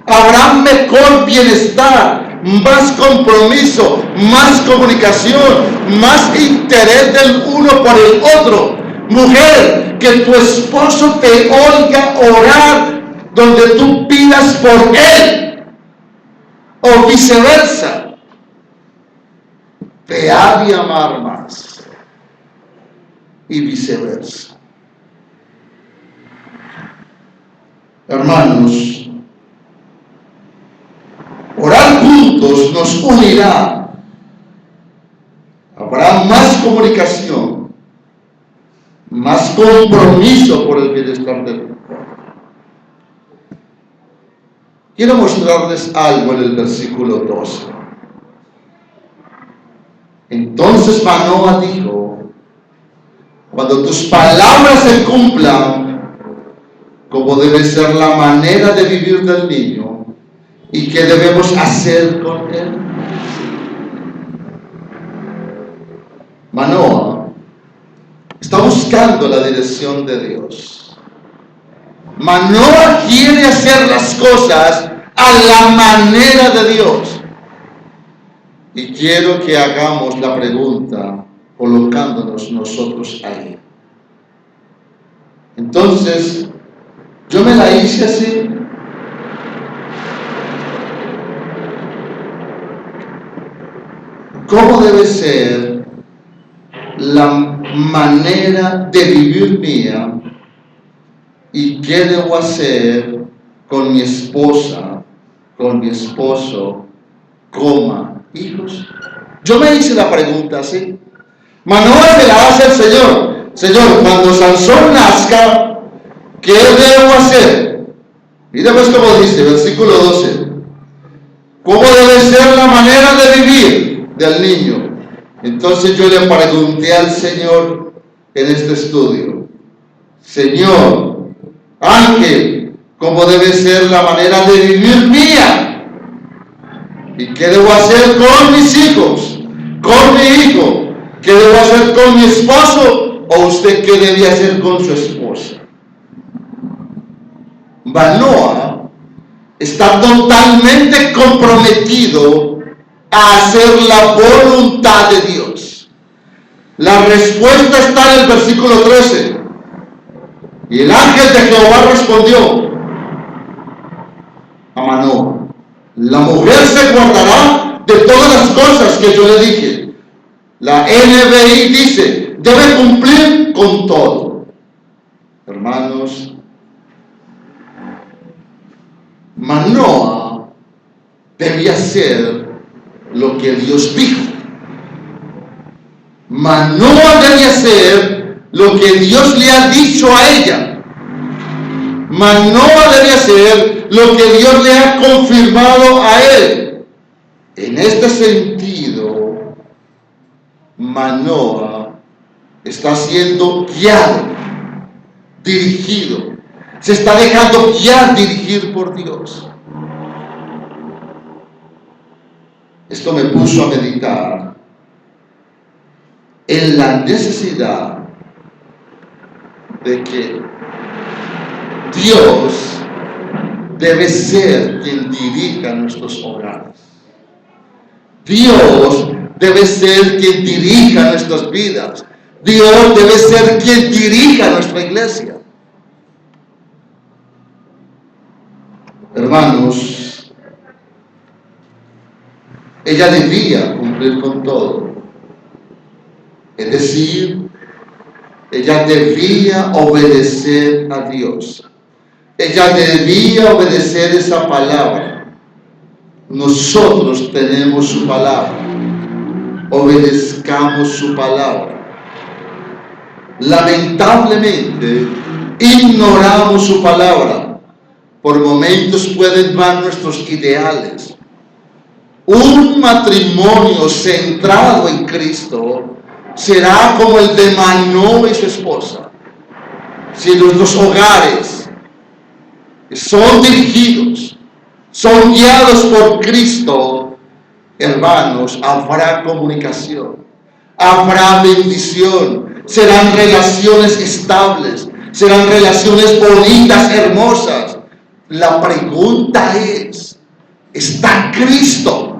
habrá mejor bienestar, más compromiso, más comunicación, más interés del uno por el otro. Mujer, que tu esposo te oiga orar donde tú pidas por él, o viceversa, te ha de amar más, y viceversa. Hermanos, orar juntos nos unirá. Habrá más comunicación, más compromiso por el bienestar del cuerpo. Quiero mostrarles algo en el versículo 12. Entonces Manoah dijo: cuando tus palabras se cumplan, como debe ser la manera de vivir del niño, ¿y qué debemos hacer con él? Manoah está buscando la dirección de Dios. Manoah quiere hacer las cosas a la manera de Dios. Y quiero que hagamos la pregunta colocándonos nosotros ahí. Entonces, yo me la hice así. ¿Cómo debe ser la manera de vivir mía? ¿Y qué debo hacer con mi esposa, con mi esposo, hijos? Yo me hice la pregunta así. Manoa se la hace el Señor. Señor, cuando Sansón nazca, ¿qué debo hacer? Mira pues cómo dice, versículo 12. ¿Cómo debe ser la manera de vivir del niño? Entonces yo le pregunté al Señor en este estudio, Señor, ángel, ¿cómo debe ser la manera de vivir mía? ¿Y qué debo hacer con mis hijos? ¿Con mi hijo? ¿Qué debo hacer con mi esposo? ¿O usted qué debe hacer con su esposa? Manoa está totalmente comprometido a hacer la voluntad de Dios. La respuesta está en el versículo 13. Y el ángel de Jehová respondió a Manoa, la mujer se guardará de todas las cosas que yo le dije. La NBI dice, debe cumplir con todo. Hermanos, Manoa debía hacer lo que Dios dijo. Manoa debía hacer lo que Dios le ha dicho a ella. Manoa debía hacer lo que Dios le ha confirmado a él. En este sentido, Manoa está siendo guiado, dirigido. Se está dejando guiar, dirigir por Dios. Esto me puso a meditar en la necesidad de que Dios debe ser quien dirija nuestros hogares. Dios debe ser quien dirija nuestras vidas. Dios debe ser quien dirija nuestra iglesia. Hermanos, ella debía cumplir con todo. Es decir, ella debía obedecer a Dios. Ella debía obedecer esa palabra. Nosotros tenemos su palabra. Obedezcamos su palabra. Lamentablemente, ignoramos su palabra. Por momentos pueden van nuestros ideales. Un matrimonio centrado en Cristo será como el de Manoa y su esposa. Si nuestros hogares son dirigidos, son guiados por Cristo, hermanos, habrá comunicación, habrá bendición, serán relaciones estables, serán relaciones bonitas, hermosas. La pregunta es, ¿está Cristo?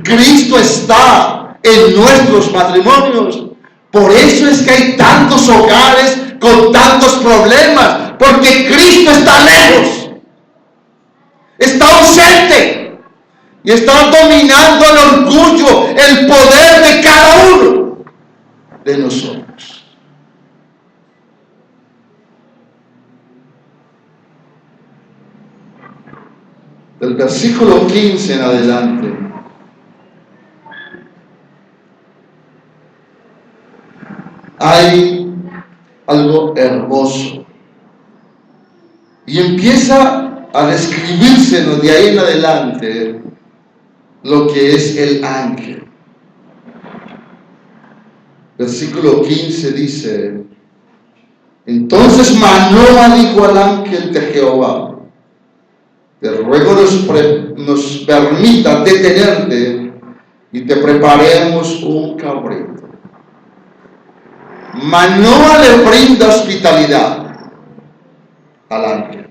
Cristo está en nuestros matrimonios. Por eso es que hay tantos hogares con tantos problemas, porque Cristo está lejos, está ausente y está dominando el orgullo, el poder de cada uno de nosotros. Del versículo 15 en adelante, hay algo hermoso y empieza a describírsenos de ahí en adelante lo que es el ángel. Versículo 15 dice, entonces Manoa dijo al ángel de Jehová, te ruego nos permita detenerte y te preparemos un cabrito. Manoa le brinda hospitalidad al ángel.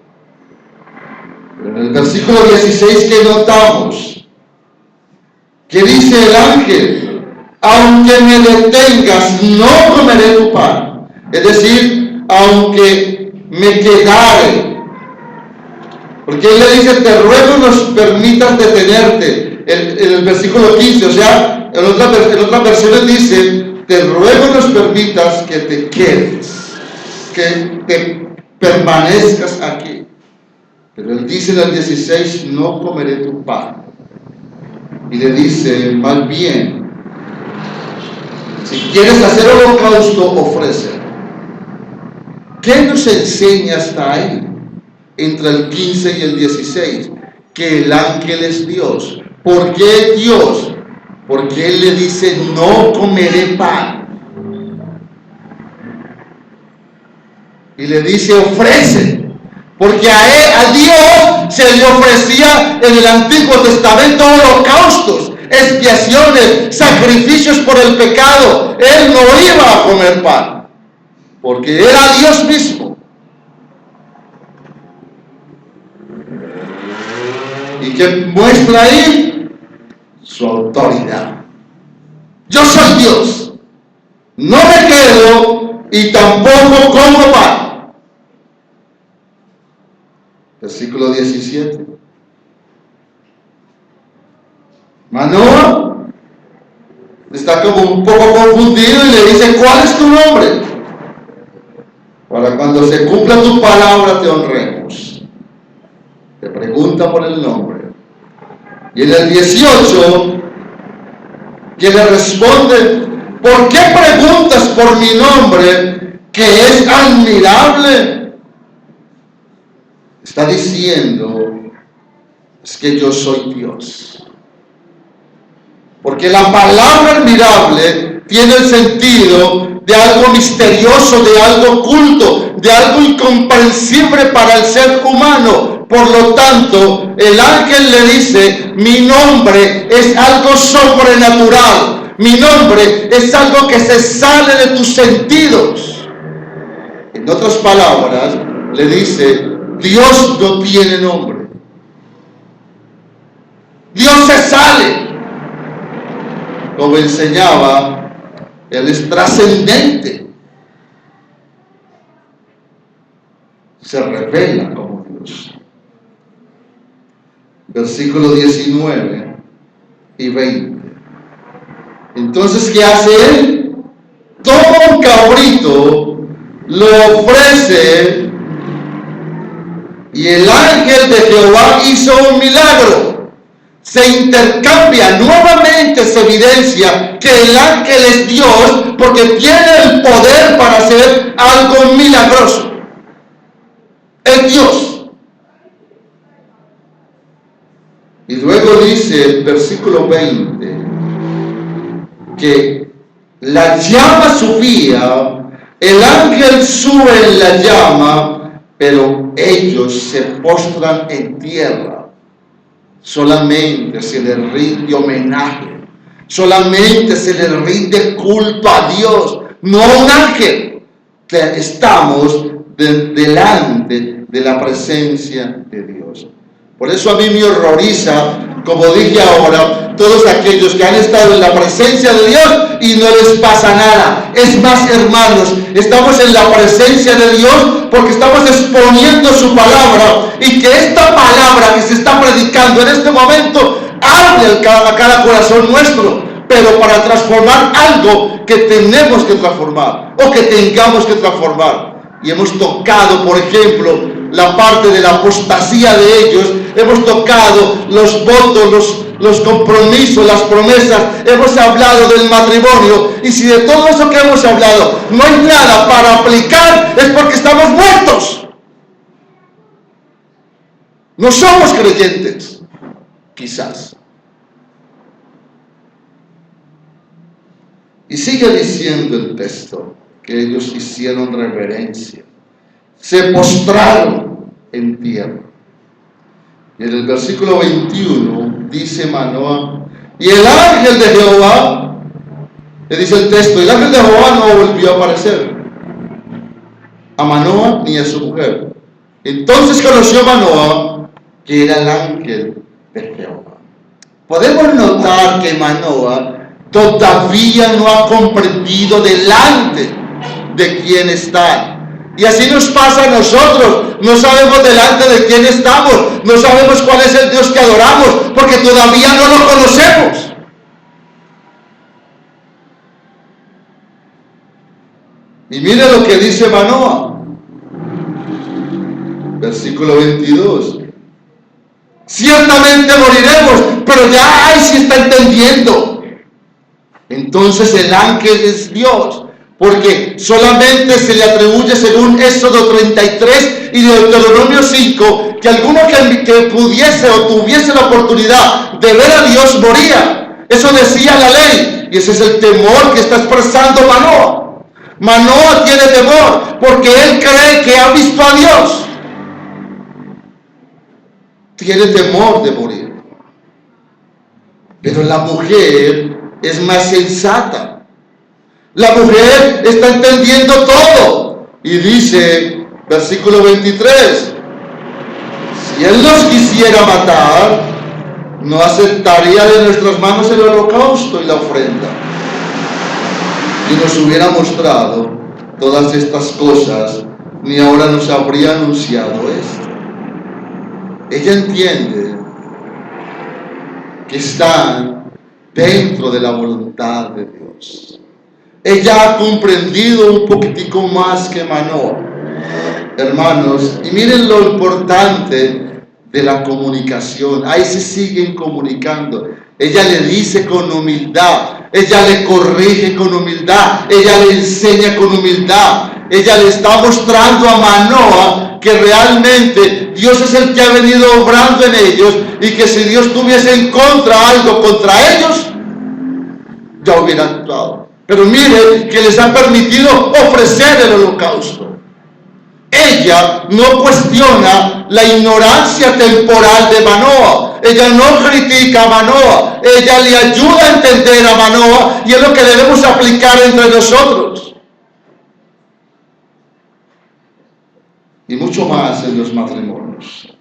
Pero en el versículo 16 que notamos, ¿Qué dice el ángel? Aunque me detengas, no comeré tu pan. Es decir, aunque me quedare. Porque él le dice, te ruego nos permitas detenerte. En el versículo 15, o sea, en otras versiones dice, te ruego nos permitas que te quedes, que te permanezcas aquí. Pero él dice en el 16, no comeré tu pan. Y le dice, más bien, si quieres hacer holocausto, ofrece. ¿Qué nos enseña hasta ahí? Entre el 15 y el 16, que el ángel es Dios. ¿Por qué Dios? Porque él le dice, no comeré pan. Y le dice, ofrece. Porque a Dios se le ofrecía en el Antiguo Testamento holocaustos, expiaciones, sacrificios por el pecado. Él no iba a comer pan, porque era Dios mismo. ¿Y qué muestra ahí? Su autoridad. Yo soy Dios. No me quedo y tampoco como pan. Versículo 17. Manoah está como un poco confundido y le dice, ¿cuál es tu nombre? Para cuando se cumpla tu palabra te honremos. Te pregunta por el nombre. Y en el 18, quien le responde, ¿por qué preguntas por mi nombre, que es admirable? Está diciendo, es que yo soy Dios. Porque la palabra admirable tiene el sentido de algo misterioso, de algo oculto, de algo incomprensible para el ser humano. Por lo tanto, el ángel le dice, mi nombre es algo sobrenatural. Mi nombre es algo que se sale de tus sentidos. En otras palabras, le dice, Dios no tiene nombre. Dios se sale. Como enseñaba, Él es trascendente. Se revela como Dios. Versículo 19 y 20. Entonces, ¿qué hace Él? Toma un cabrito, lo ofrece, y el ángel de Jehová hizo un milagro. Se intercambia, nuevamente se evidencia que el ángel es Dios porque tiene el poder para hacer algo milagroso. Es Dios. Y luego dice el versículo 20 que la llama subía, el ángel sube en la llama, pero ellos se postran en tierra. Solamente se les rinde homenaje, solamente se les rinde culto a Dios, no a un ángel. Estamos delante de la presencia de Dios. Por eso a mí me horroriza, como dije ahora, todos aquellos que han estado en la presencia de Dios y no les pasa nada. Es más, hermanos, estamos en la presencia de Dios porque estamos exponiendo su palabra, y que esta palabra que se está predicando en este momento hable a cada corazón nuestro, pero para transformar algo que tenemos que transformar o que tengamos que transformar. Y hemos tocado, por ejemplo, la parte de la apostasía de ellos, hemos tocado los votos, los compromisos, las promesas, hemos hablado del matrimonio, y si de todo eso que hemos hablado no hay nada para aplicar, es porque estamos muertos. No somos creyentes, quizás. Y sigue diciendo el texto que ellos hicieron reverencia, se postraron en tierra. Y en el versículo 21 dice Manoah, y el ángel de Jehová, le dice el texto, el ángel de Jehová no volvió a aparecer a Manoah ni a su mujer. Entonces conoció Manoah que era el ángel de Jehová. Podemos notar que Manoah todavía no ha comprendido delante de quién está. Y así nos pasa a nosotros. No sabemos delante de quién estamos. No sabemos cuál es el Dios que adoramos, porque todavía no lo conocemos. Y mire lo que dice Manoah. Versículo 22. Ciertamente moriremos, pero ya si está entendiendo. Entonces el ángel es Dios, porque solamente se le atribuye, según Éxodo 33 y Deuteronomio 5, que alguno que pudiese o tuviese la oportunidad de ver a Dios moría. Eso decía la ley, y ese es el temor que está expresando Manoah. Manoah tiene temor porque él cree que ha visto a Dios. Tiene temor de morir. Pero la mujer es más sensata. La mujer está entendiendo todo. Y dice, versículo 23, si Él nos quisiera matar, no aceptaría de nuestras manos el holocausto y la ofrenda. Y nos hubiera mostrado todas estas cosas, ni ahora nos habría anunciado esto. Ella entiende que está dentro de la voluntad de Dios. Ella ha comprendido un poquitico más que Manoah, hermanos, y miren lo importante de la comunicación. Ahí se siguen comunicando. Ella le dice con humildad, ella le corrige con humildad, ella le enseña con humildad. Ella le está mostrando a Manoah que realmente Dios es el que ha venido obrando en ellos, y que si Dios tuviese en contra algo contra ellos, ya hubiera actuado. Pero mire que les ha permitido ofrecer el holocausto. Ella no cuestiona la ignorancia temporal de Manoah. Ella no critica a Manoah. Ella le ayuda a entender a Manoah, y es lo que debemos aplicar entre nosotros. Y mucho más en los matrimonios.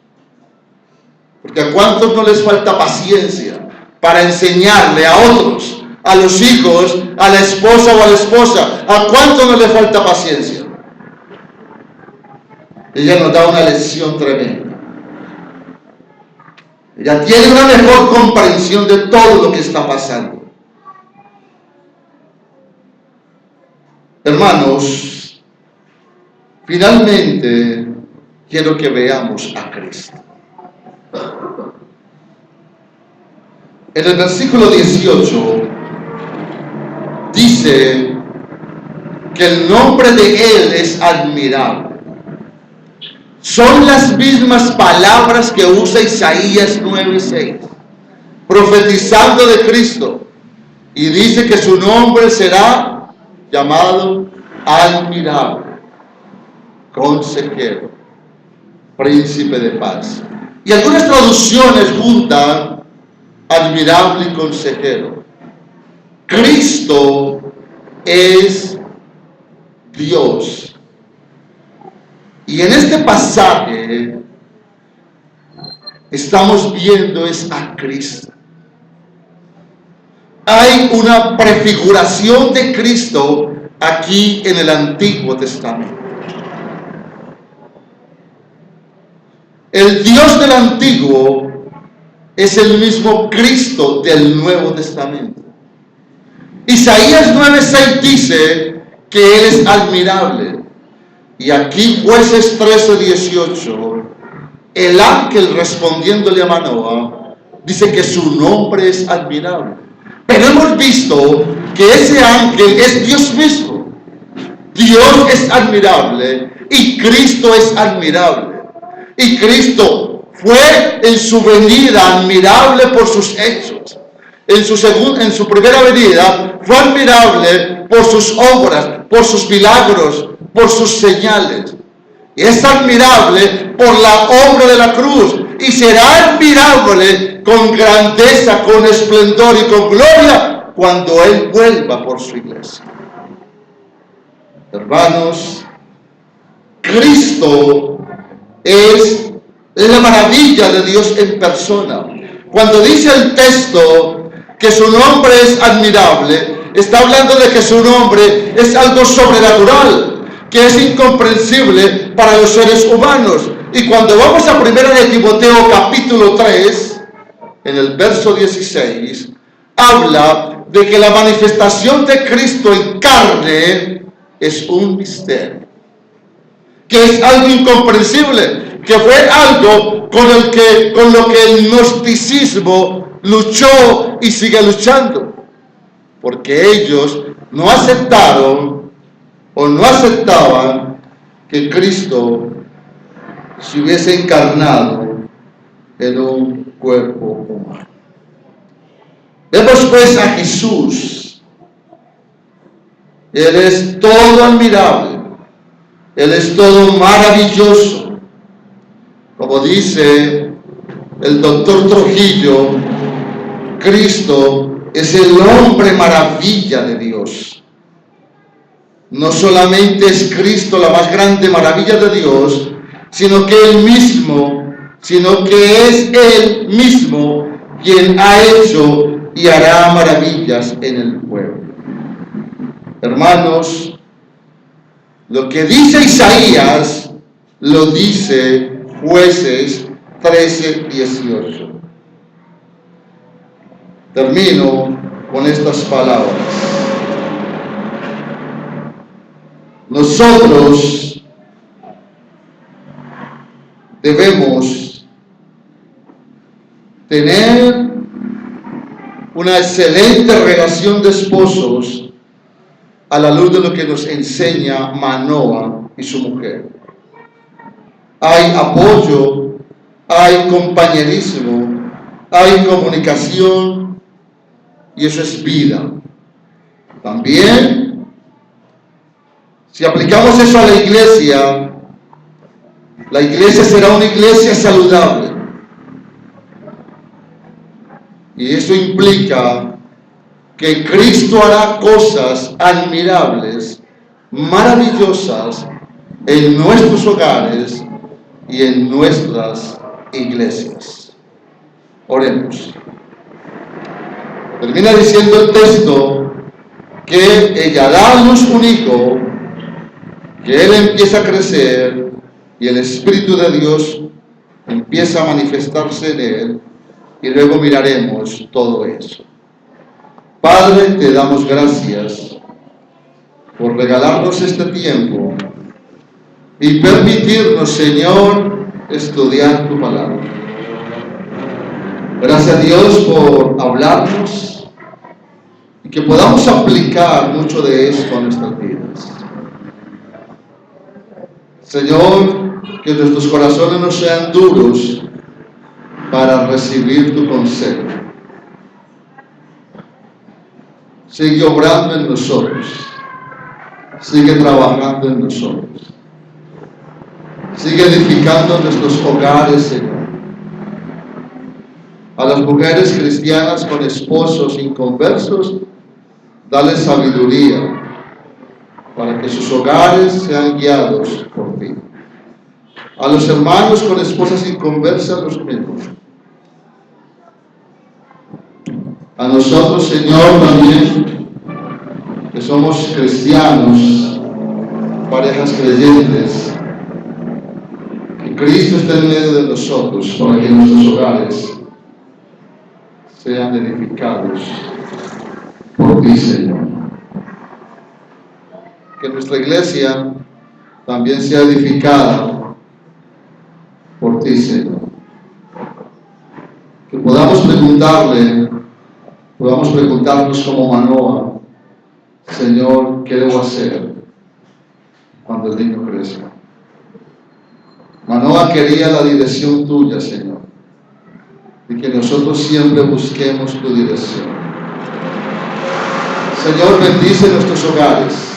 Porque a cuántos no les falta paciencia para enseñarle a otros, a los hijos, a la esposa o a la esposa. ¿A cuánto no le falta paciencia? Ella nos da una lección tremenda. Ella tiene una mejor comprensión de todo lo que está pasando. Hermanos, finalmente quiero que veamos a Cristo. En el versículo 18 dice que el nombre de Él es admirable. Son las mismas palabras que usa Isaías 9:6, profetizando de Cristo, y dice que su nombre será llamado admirable, consejero, príncipe de paz. Y algunas traducciones juntan admirable y consejero. Cristo es Dios. Y en este pasaje estamos viendo es a Cristo. Hay una prefiguración de Cristo aquí en el Antiguo Testamento. El Dios del Antiguo es el mismo Cristo del Nuevo Testamento. Isaías 9:6 dice que Él es admirable. Y aquí Jueces 13:18, el ángel respondiéndole a Manoah dice que su nombre es admirable. Pero hemos visto que ese ángel es Dios mismo. Dios es admirable y Cristo es admirable. Y Cristo fue en su venida admirable por sus hechos. En su primera venida fue admirable por sus obras, por sus milagros, por sus señales. Y es admirable por la obra de la cruz. Y será admirable con grandeza, con esplendor y con gloria cuando Él vuelva por su iglesia. Hermanos, Cristo es la maravilla de Dios en persona. Cuando dice el texto que que su nombre es admirable, está hablando de que su nombre es algo sobrenatural, que es incomprensible para los seres humanos. Y cuando vamos a 1 de Timoteo capítulo 3, en el verso 16, habla de que la manifestación de Cristo en carne es un misterio, que es algo incomprensible, que fue algo con lo que el gnosticismo luchó y sigue luchando, porque ellos no aceptaron o no aceptaban que Cristo se hubiese encarnado en un cuerpo humano. Vemos pues a Jesús. Él es todo admirable, Él es todo maravilloso. Como dice el doctor Trujillo, Cristo es el hombre maravilla de Dios. No solamente es Cristo la más grande maravilla de Dios, sino que es Él mismo quien ha hecho y hará maravillas en el pueblo. Hermanos, lo que dice Isaías, lo dice Jueces 13:18. Termino con estas palabras. Nosotros debemos tener una excelente relación de esposos a la luz de lo que nos enseña Manoah y su mujer. Hay apoyo, hay compañerismo, hay comunicación, y eso es vida. También, si aplicamos eso a la iglesia será una iglesia saludable. Y eso implica que Cristo hará cosas admirables, maravillosas en nuestros hogares y en nuestras iglesias. Oremos. Termina diciendo el texto que ella da a luz un hijo, que él empieza a crecer y el Espíritu de Dios empieza a manifestarse en él, y luego miraremos todo eso. Padre, te damos gracias por regalarnos este tiempo y permitirnos, Señor, estudiar tu palabra. Gracias a Dios por hablarnos y que podamos aplicar mucho de esto a nuestras vidas. Señor, que nuestros corazones no sean duros para recibir tu consejo. Sigue obrando en nosotros, sigue trabajando en nosotros, sigue edificando nuestros hogares, Señor. A las mujeres cristianas con esposos inconversos, dale sabiduría para que sus hogares sean guiados por ti. A los hermanos con esposas inconversas, los mismos. A nosotros, Señor, también, que somos cristianos, parejas creyentes, que Cristo esté en medio de nosotros para que nuestros hogares sean edificados por ti, Señor. Que nuestra iglesia también sea edificada por ti, Señor. Que podamos preguntarnos como Manoah, Señor, ¿qué debo hacer cuando el niño crezca? Manoah quería la dirección tuya, Señor, y que nosotros siempre busquemos tu dirección. Señor, bendice nuestros hogares.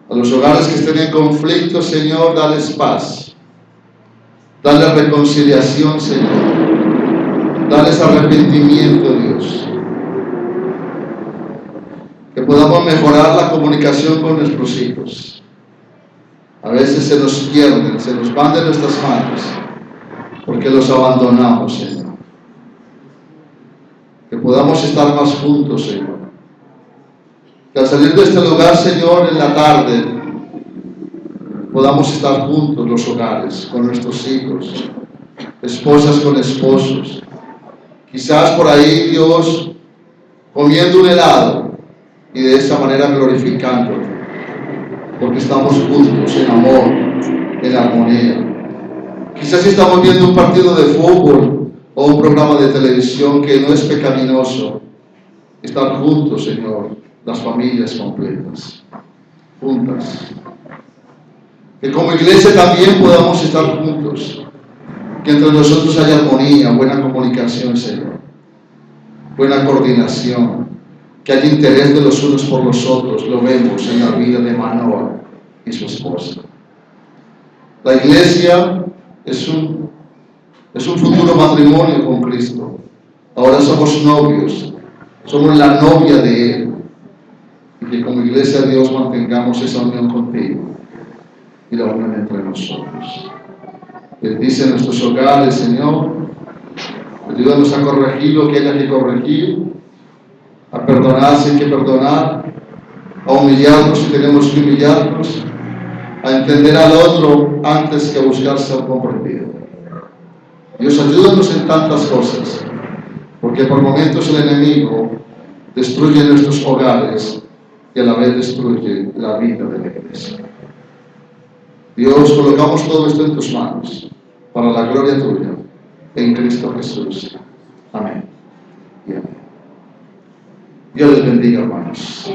A los hogares que estén en conflicto, Señor, dales paz. Dale reconciliación, Señor. Dales arrepentimiento, Dios. Que podamos mejorar la comunicación con nuestros hijos. A veces se nos pierden, se nos van de nuestras manos, porque los abandonamos, Señor. Que podamos estar más juntos, Señor. Que al salir de este lugar, Señor, en la tarde, podamos estar juntos los hogares, con nuestros hijos, esposas con esposos. Quizás por ahí, Dios, comiendo un helado y de esa manera glorificándolo, porque estamos juntos en amor, en armonía. Quizás estamos viendo un partido de fútbol o un programa de televisión que no es pecaminoso. Estar juntos, Señor, las familias completas, juntas. Que como iglesia también podamos estar juntos. Que entre nosotros haya armonía, buena comunicación, Señor. Buena coordinación. Que haya interés de los unos por los otros. Lo vemos en la vida de Manoah y su esposa. La iglesia es un futuro matrimonio con Cristo. Ahora somos novios. Somos la novia de Él. Y que como iglesia de Dios mantengamos esa unión contigo y la unión entre nosotros. Bendice nuestros hogares, Señor. Ayúdanos a corregir lo que haya que corregir, a perdonar si hay que perdonar, a humillarnos si tenemos que humillarnos, a entender al otro antes que buscar ser comprendido. Dios, ayúdanos en tantas cosas, porque por momentos el enemigo destruye nuestros hogares y a la vez destruye la vida de la iglesia. Dios, colocamos todo esto en tus manos, para la gloria tuya, en Cristo Jesús. Amén. Y amén. Dios les bendiga, hermanos.